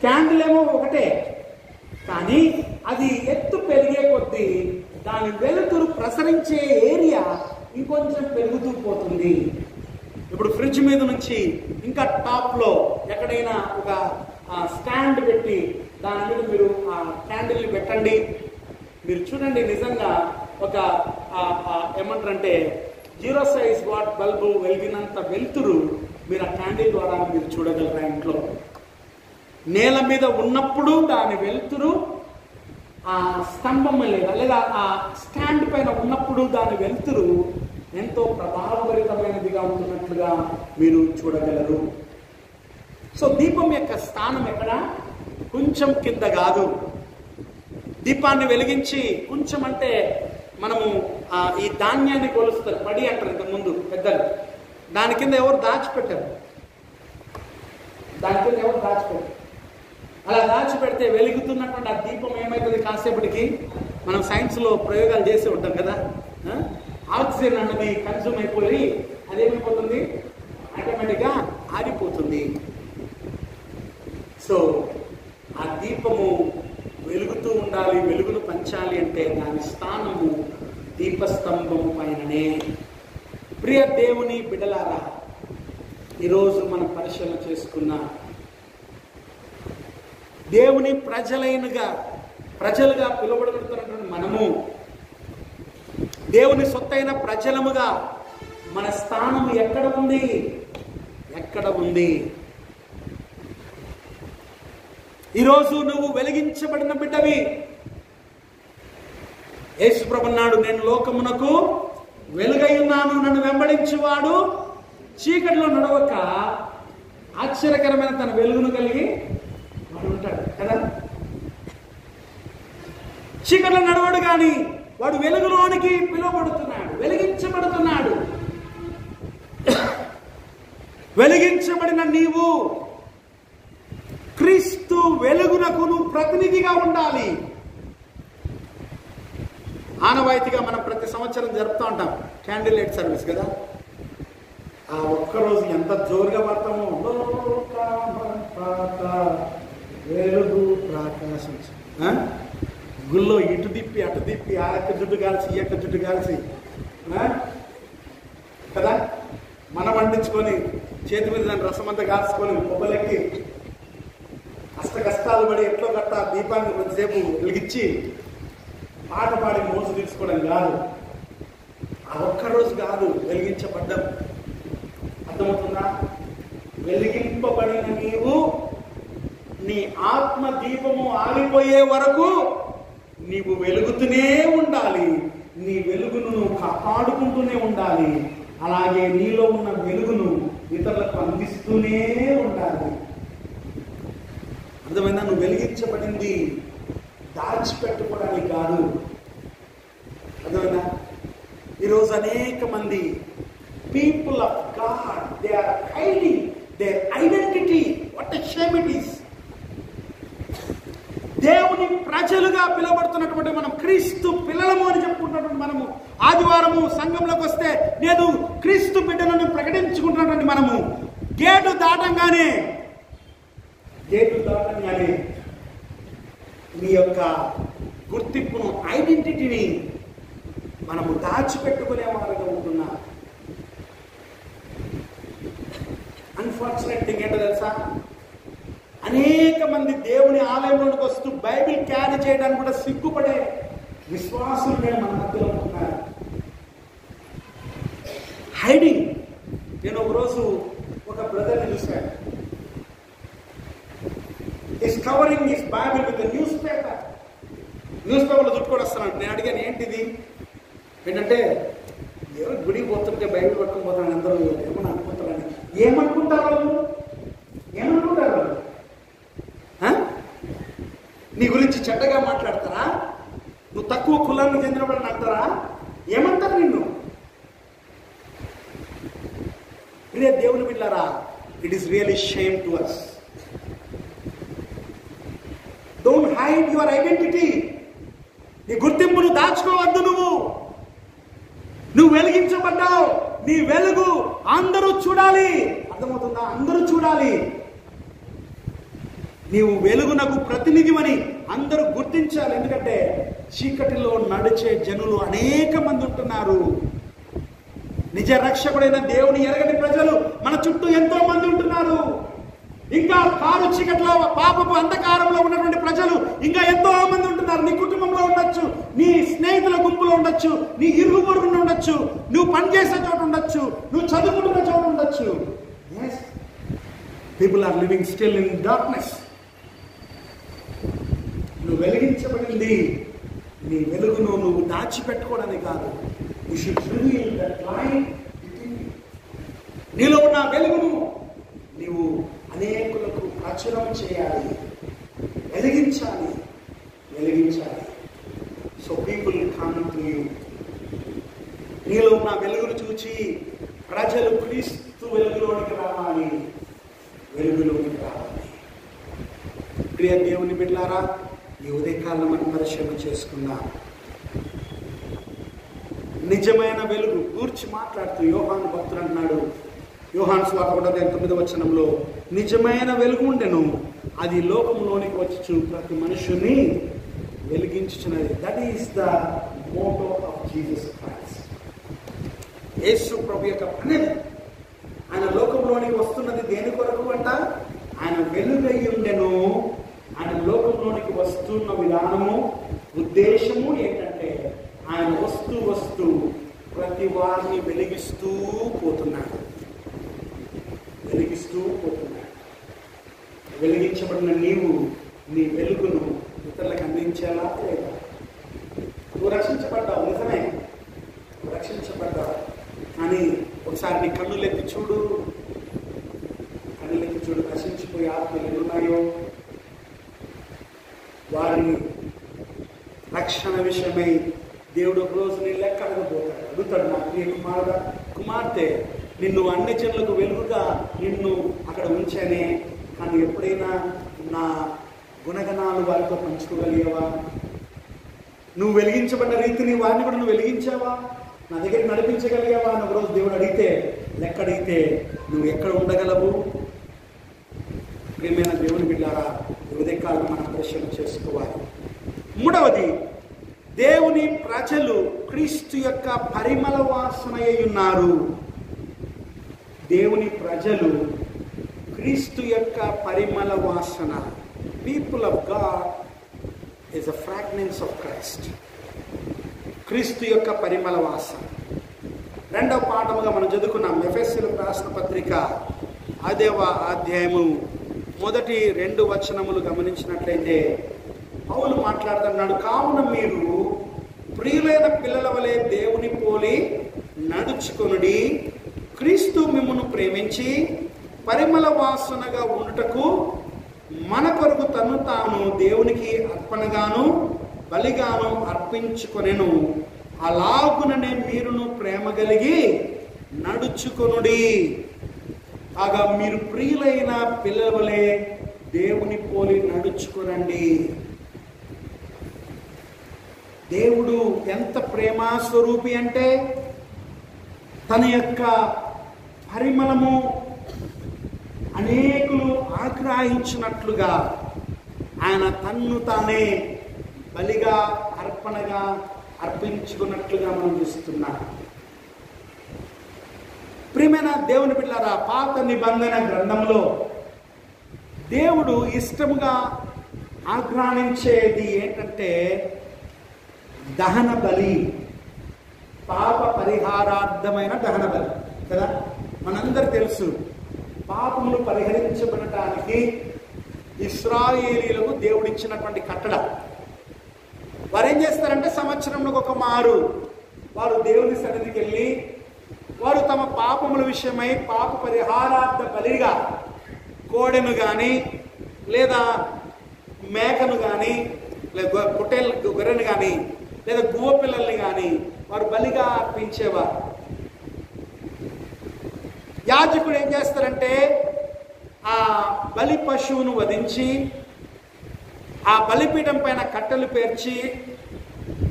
క్యాండిల్ ఏమో ఒకటే, కానీ అది ఎత్తు పెరిగే కొద్దీ దాని వెలుతురు ప్రసరించే ఏరియా ఇంకొంచెం పెరుగుతూ పోతుంది. ఇప్పుడు ఫ్రిడ్జ్ మీద నుంచి ఇంకా టాప్లో ఎక్కడైనా ఒక స్టాండ్ పెట్టి దాని మీద మీరు ఆ క్యాండిల్ని పెట్టండి. మీరు చూడండి, నిజంగా ఒక ఏమంటారంటే 0 సైజ్ వాట్ బల్బు వెలిగినంత వెలుతురు మీరు ఆ క్యాండిల్ ద్వారా మీరు చూడగలరా ఇంట్లో. నేల మీద ఉన్నప్పుడు దాని వెలుతురు ఆ స్తంభం లేదా ఆ స్టాండ్ పైన ఉన్నప్పుడు దాని వెలుతురు ఎంతో ప్రభావభరితమైనదిగా ఉంటున్నట్లుగా మీరు చూడగలరు. సో దీపం యొక్క స్థానం ఎక్కడ? కొంచెం కింద కాదు. దీపాన్ని వెలిగించి కొంచెం అంటే మనము ఈ ధాన్యాన్ని కొలుస్తారు, పడి అంటారు ఇంతకుముందు పెద్దలు. దాని కింద ఎవరు దాచిపెట్టారు? అలా దాచిపెడితే వెలుగుతున్నటువంటి ఆ దీపం ఏమవుతుంది? కాసేపటికి మనం సైన్స్లో ప్రయోగాలు చేసి ఉంటాం కదా, ఆక్సిజన్ అన్నది కన్జ్యూమ్ అయిపోయి అదేమైపోతుంది? ఆటోమేటిక్గా ఆగిపోతుంది. సో ఆ దీపము వెలుగుతూ ఉండాలి, వెలుగును పంచాలి అంటే దాని స్థానము దీపస్తంభము పైననే. ప్రియ దేవుని బిడ్డలారా, ఈరోజు మనం పరిశీలన చేసుకున్న దేవుని ప్రజలుగా పిలువబడుతున్నటువంటి మనము దేవుని సొత్తైన ప్రజలముగా మన స్థానం ఎక్కడ ఉంది? ఈరోజు నువ్వు వెలిగించబడిన బిడ్డవి. యేసు ప్రభు అన్నాడు, నేను లోకమునకు వెలుగై ఉన్నాను, నన్ను వెంబడించువాడు చీకటిలో నడవక ఆశ్చర్యకరమైన తన వెలుగును కలిగి వాడు ఉంటాడు కదా. చీకటిలో నడవడు కానీ వాడు వెలుగులోనికి పిలువబడుతున్నాడు, వెలిగించబడుతున్నాడు. వెలిగించబడిన నీవు క్రీస్తు వెలుగునకు నువ్వు ప్రతినిధిగా ఉండాలి. ఆనవాయితీగా మనం ప్రతి సంవత్సరం జరుపుతూ ఉంటాం క్యాండిల్ లైట్ సర్వీస్ కదా. ఆ ఒక్కరోజు ఎంత జోరుగా పడతామో, వెలుగు ప్రకాశం, గుళ్ళో ఇటు తిప్పి అటు తిప్పి, ఆ యొక్క జుట్టు కాల్చి ఈ యొక్క జుట్టు కాల్చి కదా, మనం వండించుకొని చేతి మీద దాని రసమంతా కాల్చుకొని పొగలెక్కి అష్ట కష్టాలు పడి ఎట్లో గట్ట దీపాన్ని కొద్దిసేపు వెలిగించి పాట పాడి మోసు తీసుకోవడం కాదు. ఆ ఒక్కరోజు కాదు వెలిగించబడ్డం. అర్థమవుతుందా? వెలిగింపబడిన నీవు నీ ఆత్మ దీపము ఆగిపోయే వరకు నీవు వెలుగుతూనే ఉండాలి. నీ వెలుగును నువ్వు కాపాడుకుంటూనే ఉండాలి. అలాగే నీలో ఉన్న వెలుగును ఇతరులకు అందిస్తూనే ఉండాలి. అర్థమైందా? నువ్వు వెలిగించబడింది దాచిపెట్టుకోవడానికి కాదు. అర్థమైందా? ఈరోజు అనేక మంది people of God, they are hiding their identity. What a shame it is. దేవుని ప్రజలుగా పిలువబడుతున్నటువంటి మనం, క్రీస్తు పిల్లలము అని చెప్పుకుంటున్నటువంటి మనము, ఆదివారము సంఘంలోకి వస్తే నేను క్రీస్తు బిడ్డలను ప్రకటించుకుంటున్నటువంటి మనము గేటు దాటంగానే నీ యొక్క గుర్తింపును, ఐడెంటిటీని మనము దాచిపెట్టుకునే వారుగా ఉంటున్నా. అన్ఫార్చునేట్ థింగ్ ఏంటో తెలుసా? అనేక మంది దేవుని ఆలయంలోకి వస్తూ బైబిల్ క్యారీ చేయడానికి కూడా సిగ్గుపడే విశ్వాసులు మన మధ్యలో ఉన్నారు. హైడింగ్. నేను ఒకరోజు ఒక బ్రదర్ని చూశాను. Is covering his Bible with news paper. News పేపర్లో చుట్టుకొని వస్తున్నాడు. నేను అడిగాను, ఏంటిది? ఏంటంటే ఎవరు గుడికి పోతుంటే బైబిల్ పట్టుకొని పోతాను, అందరూ ఏమని అనుకుంటారని. ఏమనుకుంటారు వాళ్ళు? ఏమనుకుంటారు వాళ్ళు? నీ గురించి చెడ్డగా మాట్లాడతారా? నువ్వు తక్కువ కులానికి చెందినవాడిని అంటారా? ఏమంటారు నిన్ను? ప్రియ దేవుని బిడ్డలారా, it is really shame to us. Don't hide your identity. నీ గుర్తింపును దాచుకోవద్దు. నువ్వు వెలిగించబడ్డావు. నీ వెలుగు అందరూ చూడాలి. అర్థమవుతుందా? అందరూ చూడాలి. నీవు వెలుగునకు ప్రతినిధివని అందరూ గుర్తించాలి. ఎందుకంటే చీకటిలో నడిచే జనులు అనేక మంది ఉంటున్నారు. నిజ రక్షకుడైన దేవుని ఎరగని ప్రజలు మన చుట్టూ ఎంతో మంది ఉంటున్నారు. ఇంకా కారు చీకటిలో పాపపు అంధకారంలో ఉన్నటువంటి ప్రజలు ఇంకా ఎంతో మంది ఉంటున్నారు. నీ కుటుంబంలో ఉండొచ్చు, నీ స్నేహితుల గుంపులో ఉండొచ్చు, నీ ఇరుగు పొరుగున ఉండొచ్చు, నువ్వు పనిచేసే చోట ఉండొచ్చు, నువ్వు చదువుకుంటున్న చోట ఉండొచ్చు. People are living still in darkness. నువ్వు వెలిగించబడింది నీ వెలుగును నువ్వు దాచిపెట్టుకోవడానికి కాదు. You should reveal that light within you. నీలో ఉన్న వెలుగును నీవు అనేకులకు ప్రచురం చేయాలి, వెలిగించాలి. So people come to you. నీలో ఉన్న వెలుగును చూచి ప్రజలు క్రీస్తు వెలుగులోనికి రావాలి, వెలుగులోనికి రావాలి. ప్రియ దేవుని బిడ్డలారా, ఈ ఉదయకాలం మనం పరిశీలన చేసుకుందాం. నిజమైన వెలుగు గూర్చి మాట్లాడుతూ యోహాను భక్తుడు అంటున్నాడు, యోహాను సువార్త 1:9 నిజమైన వెలుగు ఉండెను, అది లోకంలోనికి వచ్చి ప్రతి మనుషుని వెలిగించుచున్నది. That is the motto of Jesus Christ. Yesu ప్రభు యొక్క పని. ఆయన లోకంలోనికి వస్తున్నది దేని కొరకు అంట? ఆయన వెలుగై ఉండెను. ఆయన లోకంలోనికి వస్తున్న విధానము, ఉద్దేశము ఏంటంటే ఆయన వస్తూ ప్రతి వారిని వెలిగిస్తూ పోతున్నాడు. వెలిగించబడిన నీవు నీ వెలుగును ఇతరులకు అందించేలా లేదా? నువ్వు రక్షించబడ్డావు, నిజమే, రక్షించబడ్డావు. కానీ ఒకసారి నీ కన్నులెత్తి చూడు, కన్నులెత్తి చూడు. నశించిపోయే ఆత్మలు ఎన్నున్నాయో వారిని రక్షణ విషయమై దేవుడు ఒక రోజు నీ లెక్క అడగబోతాడు. అడుగుతాడు, నా ప్రియ కుమారుడా, కుమార్తె, నిన్ను అన్ని జనులకు వెలుగుగా నిన్ను అక్కడ ఉంచానే, కానీ ఎప్పుడైనా నా గుణగణాలు వారితో పంచుకోగలిగావా? నువ్వు వెలిగించబడ్డ రీతిని వారిని కూడా నువ్వు వెలిగించావా? నా దగ్గర నడిపించగలిగావా అని ఒకరోజు దేవుడు అడిగితే, లెక్క అడిగితే నువ్వు ఎక్కడ ఉండగలవు? ప్రియమైన దేవుని బిడ్డారా, ఉదయకాలం మనం ప్రశ్న చేసుకోవాలి. మూడవది, దేవుని ప్రజలు క్రీస్తు యొక్క పరిమళ వాసన అయి ఉన్నారు. దేవుని ప్రజలు క్రీస్తు యొక్క పరిమళ వాసన. People of God is a fragrance of Christ. క్రీస్తు యొక్క పరిమళ వాసన. రెండవ పాఠముగా మనం చదువుకున్నాం ఎఫెసీయులకు రాసిన పత్రిక 5వ అధ్యాయము మొదటి 2 వచనములు గమనించినట్లయితే పౌలు మాట్లాడుతున్నాడు, కావున మీరు ప్రియులైన పిల్లల వలె దేవుని పోలి నడుచుకొనుడి, క్రీస్తు మిమ్మును ప్రేమించి పరిమళ వాసనగా ఉండుటకు మన కొరకు తను తాను దేవునికి అర్పణగాను బలిగాను అర్పించుకొనెను, అలాగుననే మీరును ప్రేమ కలిగి నడుచుకొనుడి. కాగా మీరు ప్రియులైన పిల్లల వలె దేవుని పోలి నడుచుకొనండి. దేవుడు ఎంత ప్రేమ స్వరూపి అంటే, తన యొక్క పరిమళము అనేకులు ఆగ్రహించినట్లుగా ఆయన తన్ను తానే బలిగా అర్పణగా అర్పించుకున్నట్లుగా మనం చూస్తున్నాం. ప్రియమైన దేవుని బిడ్డలారా, పాత నిబంధన గ్రంథంలో దేవుడు ఇష్టముగా ఆగ్రహించేది ఏంటంటే దహన బలి, పాప పరిహారార్థమైన దహన బలి కదా. మనందరూ తెలుసు, పాపములు పరిహరించబడటానికి ఇశ్రాయేలీయులకు దేవుడు ఇచ్చినటువంటి కట్టడ. వారు ఏం చేస్తారంటే సంవత్సరంలో ఒక మారు వారు దేవుని సన్నిధికి వెళ్ళి వారు తమ పాపముల విషయమై పాప పరిహారార్థ బలిగా కోడెను కానీ లేదా మేకను కానీ లేదా గొర్రెను కానీ లేదా గువ్వ పిల్లల్ని కానీ వారు బలిగా అర్పించేవారు. యాజకుడు ఏం చేస్తారంటే ఆ బలి పశువును వధించి ఆ బలిపీఠం పైన కట్టెలు పేర్చి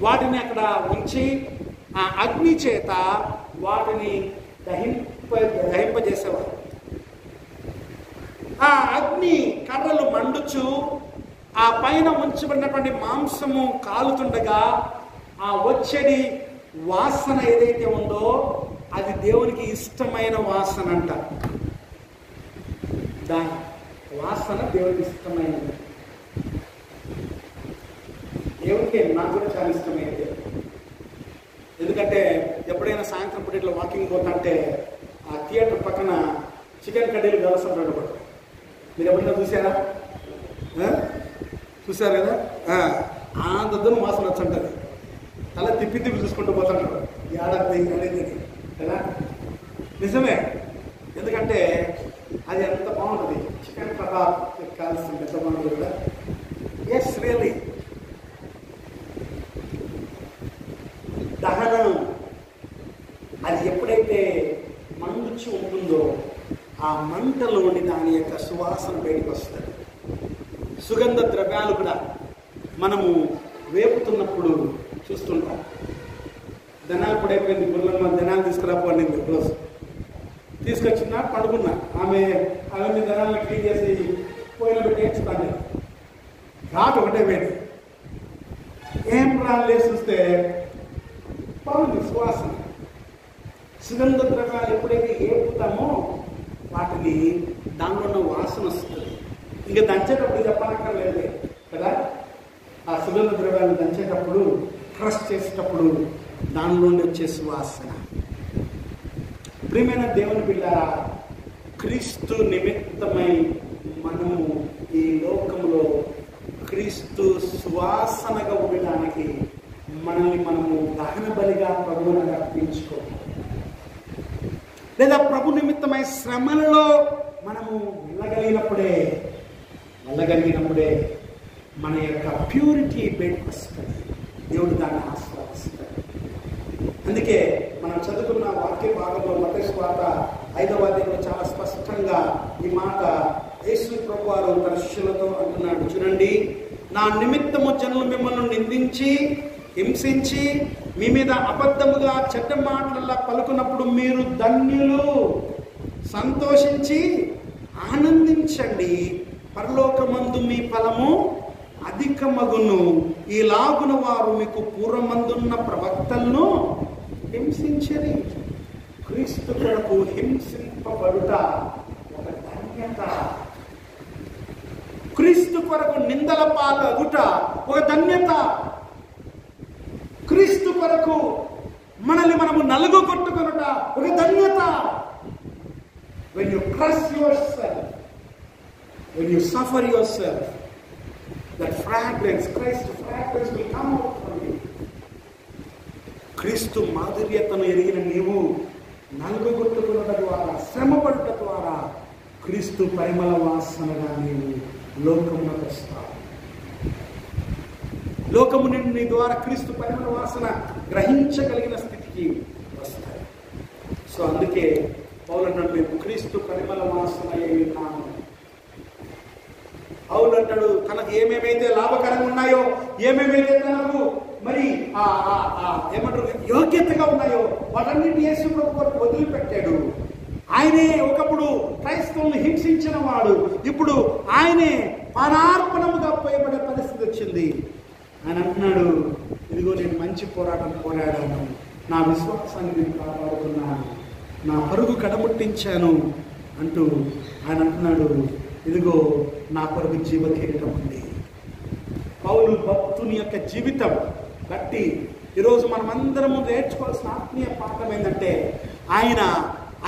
వాటిని అక్కడ ఉంచి ఆ అగ్ని చేత వాటిని దహింపజేసేవారు. ఆ అగ్ని కర్రలు మండుచు ఆ పైన ఉంచబడినటువంటి మాంసము కాలుతుండగా ఆ వచ్చేది వాసన ఏదైతే ఉందో అది దేవునికి ఇష్టమైన వాసన అంట. దాని వాసన దేవునికి ఇష్టమైనది. దేవునికి నాకు కూడా చాలా ఇష్టమైనది. ఎందుకంటే ఎప్పుడైనా సాయంత్రం పూట ఇట్లా వాకింగ్ పోతుంటే ఆ థియేటర్ పక్కన చికెన్ కడ్డీలు వ్యవసాయం కూడా మీరు ఎప్పుడైనా చూసారా? చూసారు కదా. అంత దూరం వాసన వచ్చంటది. అలా తిప్పి చూసుకుంటూ పోతుంటారు ఏడాది కదా. నిజమే, ఎందుకంటే అది ఎంత బాగుంటుంది. చికెన్ కబాబ్ కాల్సింది ఎంత బాగుంటుంది కదా. Yes, really. దహనం అది ఎప్పుడైతే మండుచి ఉంటుందో ఆ మంటలోని దాని యొక్క సువాసన బయటకు వస్తుంది. సుగంధ ద్రవ్యాలు కూడా మనము వేపుతున్నప్పుడు చూస్తుంటాం. ధనాలు కూడా అయిపోయింది, గుర్రమ్మ ధనాలు తీసుకురాపోయింది. రోజు తీసుకొచ్చిన పడుకున్నా, అవన్నీ ధనాలను క్లీన్ చేసి పోయిన పెట్టి వేస్తాను. ఘాట్ ఒకటే వేడి. ఏం రాళ్ళు వేసి చూస్తే బాగుంది సువాసన. సుగంధ ద్రవ్యాలు ఎప్పుడైతే ఏపుతామో వాటిని దానిలో ఉన్న వాసన వస్తుంది. ఇంకా దంచేటప్పుడు చెప్పనక్కర్లేదు కదా. ఆ సుగంధ ద్రవ్యాలను దంచేటప్పుడు క్రష్ చేసేటప్పుడు దానిలో వచ్చే సువాసన. ప్రియమైన దేవుని బిడ్డలారా, క్రీస్తు నిమిత్తమై మనము ఈ లోకంలో క్రీస్తు సువాసనగా ఉండడానికి మనల్ని మనము దహన బలిగా ప్రభువుని అర్పించుకోవాలి. లేదా ప్రభు నిమిత్తమై శ్రమలలో మనము వెళ్ళగలిగినప్పుడే మన యొక్క ప్యూరిటీ బయటకు వస్తుంది. దేవుడు దాన్ని ఆస్వాదిస్తాడు. అందుకే మనం చదువుకున్న వాక్య భాగంలో మత్తయి సువార్త 5వ అధ్యాయంలో చాలా స్పష్టంగా ఈ మాట యేసు ప్రభువారు తన శిష్యులతో అంటున్నాడు. చూడండి, నా నిమిత్తము జనులు మిమ్మల్ని నిందించి హింసించి మీ మీద అబద్ధముగా చెడ్డ మాటలలా పలుకున్నప్పుడు మీరు ధన్యులు, సంతోషించి ఆనందించండి, పరలోకమందు మీ ఫలము అధికమగును. ఈలాగున వారు మీకు పూర్వమందున్న ప్రవక్తలను హింసించరి. క్రీస్తు కొరకు హింసింపబడుట ఒక ధన్యత. క్రీస్తు కొరకు నిందల పాలగుట ఒక ధన్యత. క్రీస్తు కొరకు మనల్ని మనము నలుగుకొట్టుకొనుట ఒక ధన్యత. When you crush yourself, when you suffer yourself, that fragrance, Christ fragrance will come out from you. క్రీస్తు మాధుర్యతను ఎరిగిన నీవు నలుగుకొట్టుకొనుట ద్వారా, శ్రమపడుట ద్వారా క్రీస్తు పరిమళ వాసనగా నీవు లోకమునకు వస్తావు. లోకము నీ ద్వారా క్రీస్తు పరిమళ వాసన గ్రహించగలిగిన స్థితికి వస్తాయి. సో అందుకే పౌలు అంటాడు, మేము క్రీస్తు పరిమళ వాసన ఉన్నాము. పౌలు అంటాడు, తనకు ఏమేమైతే లాభకరంగా ఉన్నాయో, ఏమేమైతే తనకు మరి ఏమంటారు యోగ్యతగా ఉన్నాయో వాటన్నిటి యేసు ప్రభు కొరకు వదిలిపెట్టాడు. ఆయనే ఒకప్పుడు క్రైస్తవుల్ని హింసించిన వాడు, ఇప్పుడు ఆయనే పానార్పణముగా పోయబడే పరిస్థితి వచ్చింది. ఆయన అంటున్నాడు, ఇదిగో నేను మంచి పోరాటం పోరాడాను, నా విశ్వాసాన్ని నేను కాపాడుకున్నాను, నా పరుగు కడముట్టించాను అంటూ ఆయన అంటున్నాడు, ఇదిగో నా కొరకు జీవ కిరీటం ఉంది. పౌలు భక్తుని యొక్క జీవితం బట్టి ఈరోజు మనమందరము నేర్చుకోవాల్సిన ఆత్మీయ పాఠం ఏంటంటే, ఆయన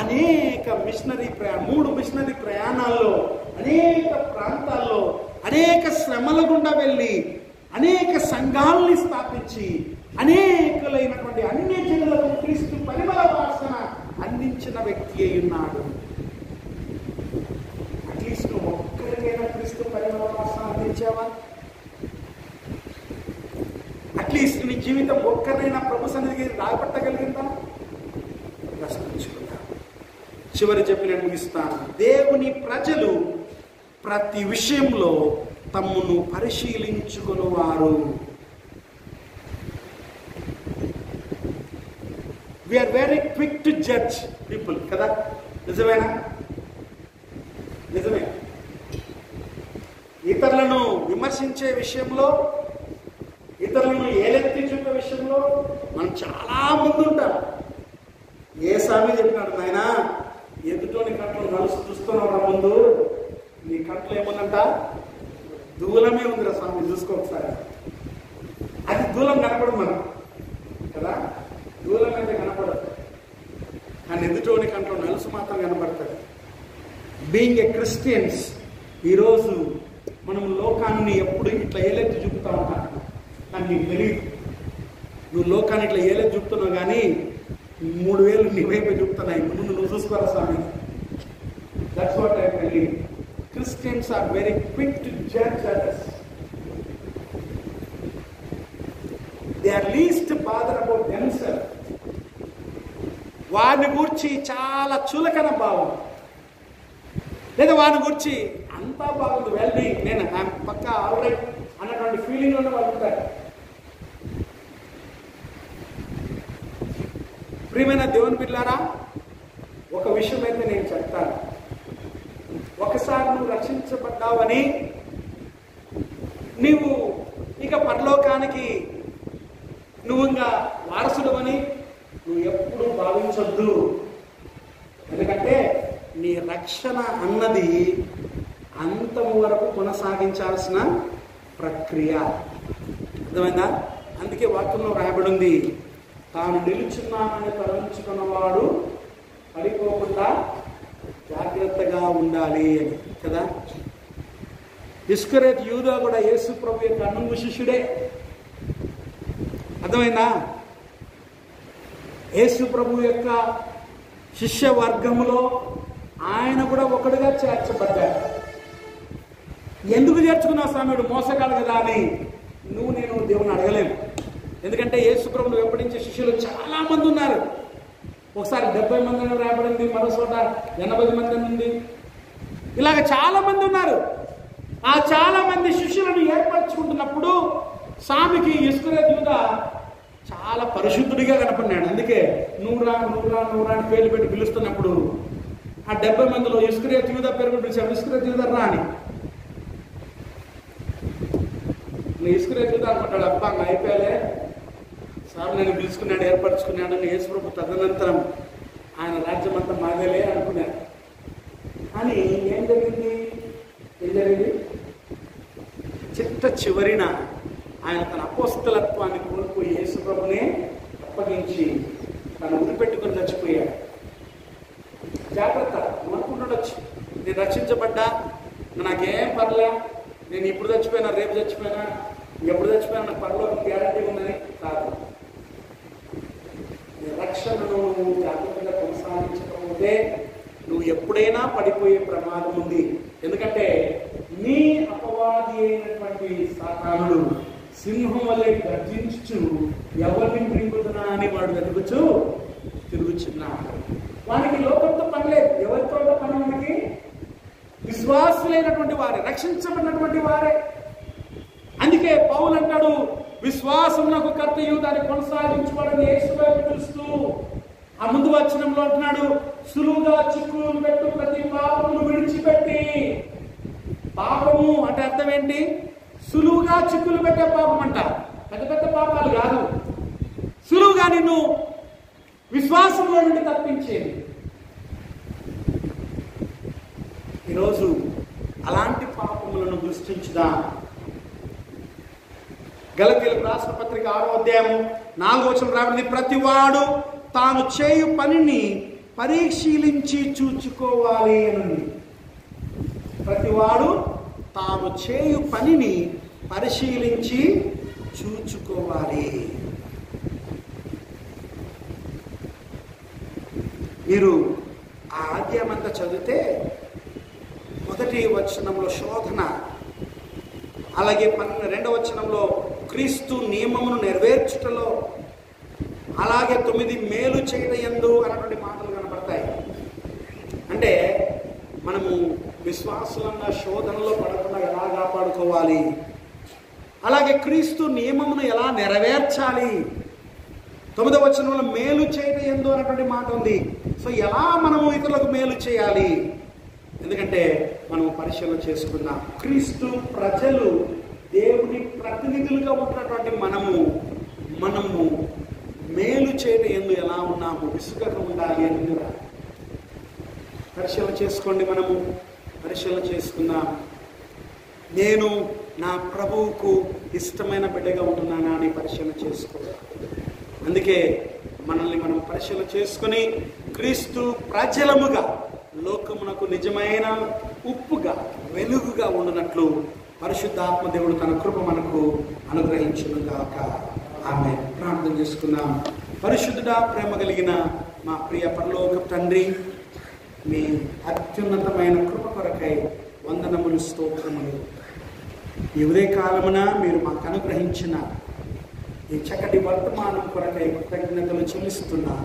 అనేక మిషనరీ 3 మిషనరీ ప్రయాణాల్లో, అనేక ప్రాంతాల్లో, అనేక శ్రమల గుండా వెళ్ళి, అనేక సంఘాలని స్థాపించి, అనేకులైనటువంటి అన్ని జనులకు క్రీస్తు పరిమళ వాసన అందించిన వ్యక్తి అయి ఉన్నాడు. అట్లీస్ట్ నువ్వు ఒక్కరికైనా క్రీస్తు పరిమళ వాసన అందించావా? అట్లీస్ట్ నీ జీవితం ఒక్కరినైనా ప్రభు సన్నిధికి రాబట్టగలిగిందా? ప్రశ్నించుకుంటా. చివరి చెప్పినట్టు ముగిస్తాను. దేవుని ప్రజలు ప్రతి విషయంలో తమ్మును పరిశీలించుకునేవారు. We are very quick to judge people, కదా? నిజమేనా? నిజమే. ఇతరులను విమర్శించే విషయంలో, ఇతరులను ఏలెత్తి చూపే విషయంలో మనం చాలా ముందుంటాం. ఏ స్వామి చెప్పినాడు, నాయనా ఎదుటోని కంట్లో నలుసు చూస్తున్నావు ముందు, నీ కంట్లో ఏముందంట, దూలమే ఉందిరా స్వామి, చూసుకో ఒకసారి. అది దూలం కనపడదు మనం కదా, దూలం అయితే కనపడదు, కానీ ఎదుటోని కంట్లో నలుసు మాత్రం కనపడుతుంది. బీయింగ్ ఏ క్రిస్టియన్స్, ఈరోజు మనం లోకాన్ని ఎప్పుడు ఇట్లా ఏలెత్తి చూపుతా ఉంటాం, కానీ నీకు తెలియదు. నువ్వు లోకాన్ని ఇట్లా ఏలెత్తి చూపుతున్నావు, కానీ 3 వేలు నీ వైపు చూపుతున్నాయి. ముందు నువ్వు చూసుకోరా స్వామి. That's what I believe. Christians are very quick to judge others. They are least bothered about themselves. వారిని గురించి చాలా చులకన భావం, లేదా వారిని గురించి అంతా బాగుంది, వెళ్ళి నేను పక్క ఆల్రైట్ అన్నటువంటి ఫీలింగ్ ఉన్న వాళ్ళు ఉంటారు. ప్రియమైన దేవుని బిడ్డలారా, ఒక విషయం అయితే నేను చెప్తాను. ఒకసారి నువ్వు రక్షించబడ్డావని నీవు ఇక పరలోకానికి నువ్వు ఇంకా వారసుడవని నువ్వు ఎప్పుడు భావించొద్దు. ఎందుకంటే నీ రక్షణ అన్నది అంతము వరకు కొనసాగించాల్సిన ప్రక్రియ. అర్థమైందా? అందుకే వాక్యంలో రాయబడి ఉంది, తాను నిలుచున్నానని తలంచుకున్నవాడు పడిపోకుండా జాగ్రత్తగా ఉండాలి అని కదా. ఇస్కరియోతు యూదా కూడా యేసు ప్రభు యొక్క అనుంగు శిష్యుడే. అర్థమైందా? యేసు ప్రభు యొక్క శిష్య వర్గములో ఆయన కూడా ఒకడుగా చేర్చబడ్డాడు. ఎందుకు చేర్చుకున్నావు స్వామి, మోసగాడు కదా అని నేను దేవుని అడగలేము. ఎందుకంటే యేసు ప్రభువును వెంబడించే శిష్యులు చాలా మంది ఉన్నారు. ఒకసారి 70 మంది అని రాబడింది, మరో చోట 80 మంది ఉంది. ఇలాగ చాలా మంది ఉన్నారు. ఆ చాలా మంది శిష్యులను ఏర్పరచుకుంటున్నప్పుడు స్వామికి ఇస్కరియోతు యూదా చాలా పరిశుద్ధుడిగా కనపడినాడు. అందుకే నూరా నూరా నూరా అని పేర్లు పెట్టి పిలుస్తున్నప్పుడు ఆ 70 మందిలో ఇస్కరియోతు యూదా పేరు పెట్టి పిలిచాడు. ఇస్కరియోతు యూదా రా అని. ఇస్కరియోతు యూదా అనుకుంటాడు, అబ్బా నా అయిపోయాలే, స్వామి నేను పిలుచుకున్నాడు, ఏర్పరచుకున్నాడు అని. యేసు ప్రభు తదనంతరం ఆయన రాజ్యం అంతా మాదేలే అనుకున్నాడు. కానీ ఏం జరిగింది? చిట్ట చివరిన ఆయన తన అపోస్తలత్వాన్ని కోల్పోయి యేసు ప్రభునే అప్పగించి తను ఉరిపెట్టుకుని చచ్చిపోయాడు. జాగ్రత్త, అనుకుంటుండొచ్చు నేను రక్షించబడ్డా, నాకేం పర్లే, నేను ఇప్పుడు చచ్చిపోయినా, రేపు చచ్చిపోయినా, ఎప్పుడు చచ్చిపోయినా నాకు పరలోకం గ్యారంటీ ఉందని కాదు. రక్షణను నువ్వు జాగ్రత్తగా కొనసాగించకపోతే నువ్వు ఎప్పుడైనా పడిపోయే ప్రమాదం ఉంది. ఎందుకంటే నీ అపవాది అయినటువంటి సాతానుడు సింహం వల్లే గర్జించు ఎవరిని మృంగుతున్నా అని వాడు వెతుకుచు తిరుగుచున్నాడు. వానికి లోకంతో పని లేదు. ఎవరితో పని? వానికి విశ్వాసులైనటువంటి వారే, రక్షించబడినటువంటి వారే. అందుకే పౌలు అంటాడు, విశ్వాసమునకు కర్తయు దాన్ని కొనసాగించబడని యేసు వైపు చూస్తూ. ఆ ముందు వచనంలో అంటున్నాడు, సులువుగా చిక్కులు పెట్టు ప్రతి పాపమును విడిచిపెట్టి. పాపము అంటే అర్థం ఏంటి? సులువుగా చిక్కులు పెట్టే పాపం అంట. పెద్ద పెద్ద పాపాలు కాదు, సులువుగా నిన్ను విశ్వాసంలో నుండి తప్పించేది. ఈరోజు అలాంటి పాపములను దృష్టించుదాం. గలతీయులకు రాసిన పత్రిక 6వ అధ్యాయము 4వ వచనం రాబడింది, ప్రతివాడు తాను చేయు పనిని పరిశీలించి చూచుకోవాలి అని. ప్రతివాడు తాను చేయు పనిని పరిశీలించి చూచుకోవాలి. మీరు ఆ అధ్యాయం అంతా చదివితే మొదటి వచనంలో శోధన, అలాగే 12వ వచనంలో క్రీస్తు నియమమును నెరవేర్చుటలో, అలాగే 9 మేలు చేయటయందు అన్నటువంటి మాటలు కనపడతాయి. అంటే మనము విశ్వాసులంగా శోధనలో పడకుండా ఎలా కాపాడుకోవాలి, అలాగే క్రీస్తు నియమమును ఎలా నెరవేర్చాలి. 9వ వచనంలో మేలు చేయటయందు అన్నటువంటి మాట ఉంది. సో ఎలా మనము ఇతరులకు మేలు చేయాలి? ఎందుకంటే మనము పరిశీలన చేసుకున్నాం, క్రీస్తు ప్రజలు దేవుని ప్రతినిధులుగా ఉంటున్నటువంటి మనము మేలు చేయడం ఎందు ఎలా ఉన్నాము, విసుగగా ఉండాలి అని కూడా పరిశీలన చేసుకోండి. మనము పరిశీలన చేసుకుందాం. నేను నా ప్రభువుకు ఇష్టమైన బిడ్డగా ఉంటున్నానా అని పరిశీలన చేసుకోవాలి. అందుకే మనల్ని మనం పరిశీలన చేసుకుని క్రీస్తు ప్రజలముగా లోకమునకు నిజమైన ఉప్పుగా వెలుగుగా ఉండునట్లు పరిశుద్ధాత్మ దేవుడు తన కృప మనకు అనుగ్రహించును గాక. ఆమేన్. ప్రార్థన చేసుకుందాం. పరిశుద్ధుడా, ప్రేమ కలిగిన మా ప్రియ పరలోక తండ్రి, మీ అత్యున్నతమైన కృప కొరకై వందనములు, స్తోత్రములు. ఈ ఉదయకాలమున మీరు మాకు అనుగ్రహించిన ఈ చక్కటి వర్తమానం కొరకై కృతజ్ఞతలు చెల్లిస్తున్నా.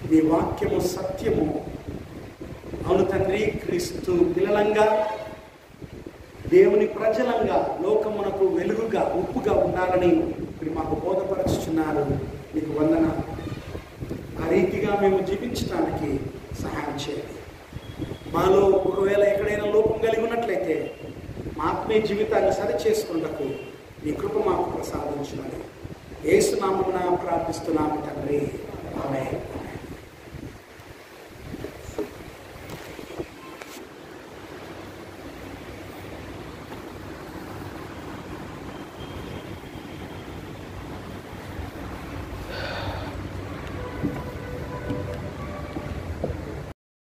మీ వాక్యము సత్యము. అవును తండ్రి, క్రీస్తు పిల్లలంగా, దేవుని ప్రజలంగా లోకమునకు వెలుగుగా ఉప్పుగా ఉండాలని మీరు మాకు బోధపరుచుతున్నారు. మీకు వందన. ఆ రీతిగా మేము జీవించడానికి సహాయం చేయండి. మాలో ఒకవేళ ఎక్కడైనా లోపం కలిగి ఉన్నట్లయితే మా ఆత్మీయ జీవితాన్ని సరిచేసుకున్నకు మీ కృప మాకు ప్రసాదించున్నది. యేసు నామమున ప్రార్థిస్తున్నాము తండ్రి. ఆమేన్.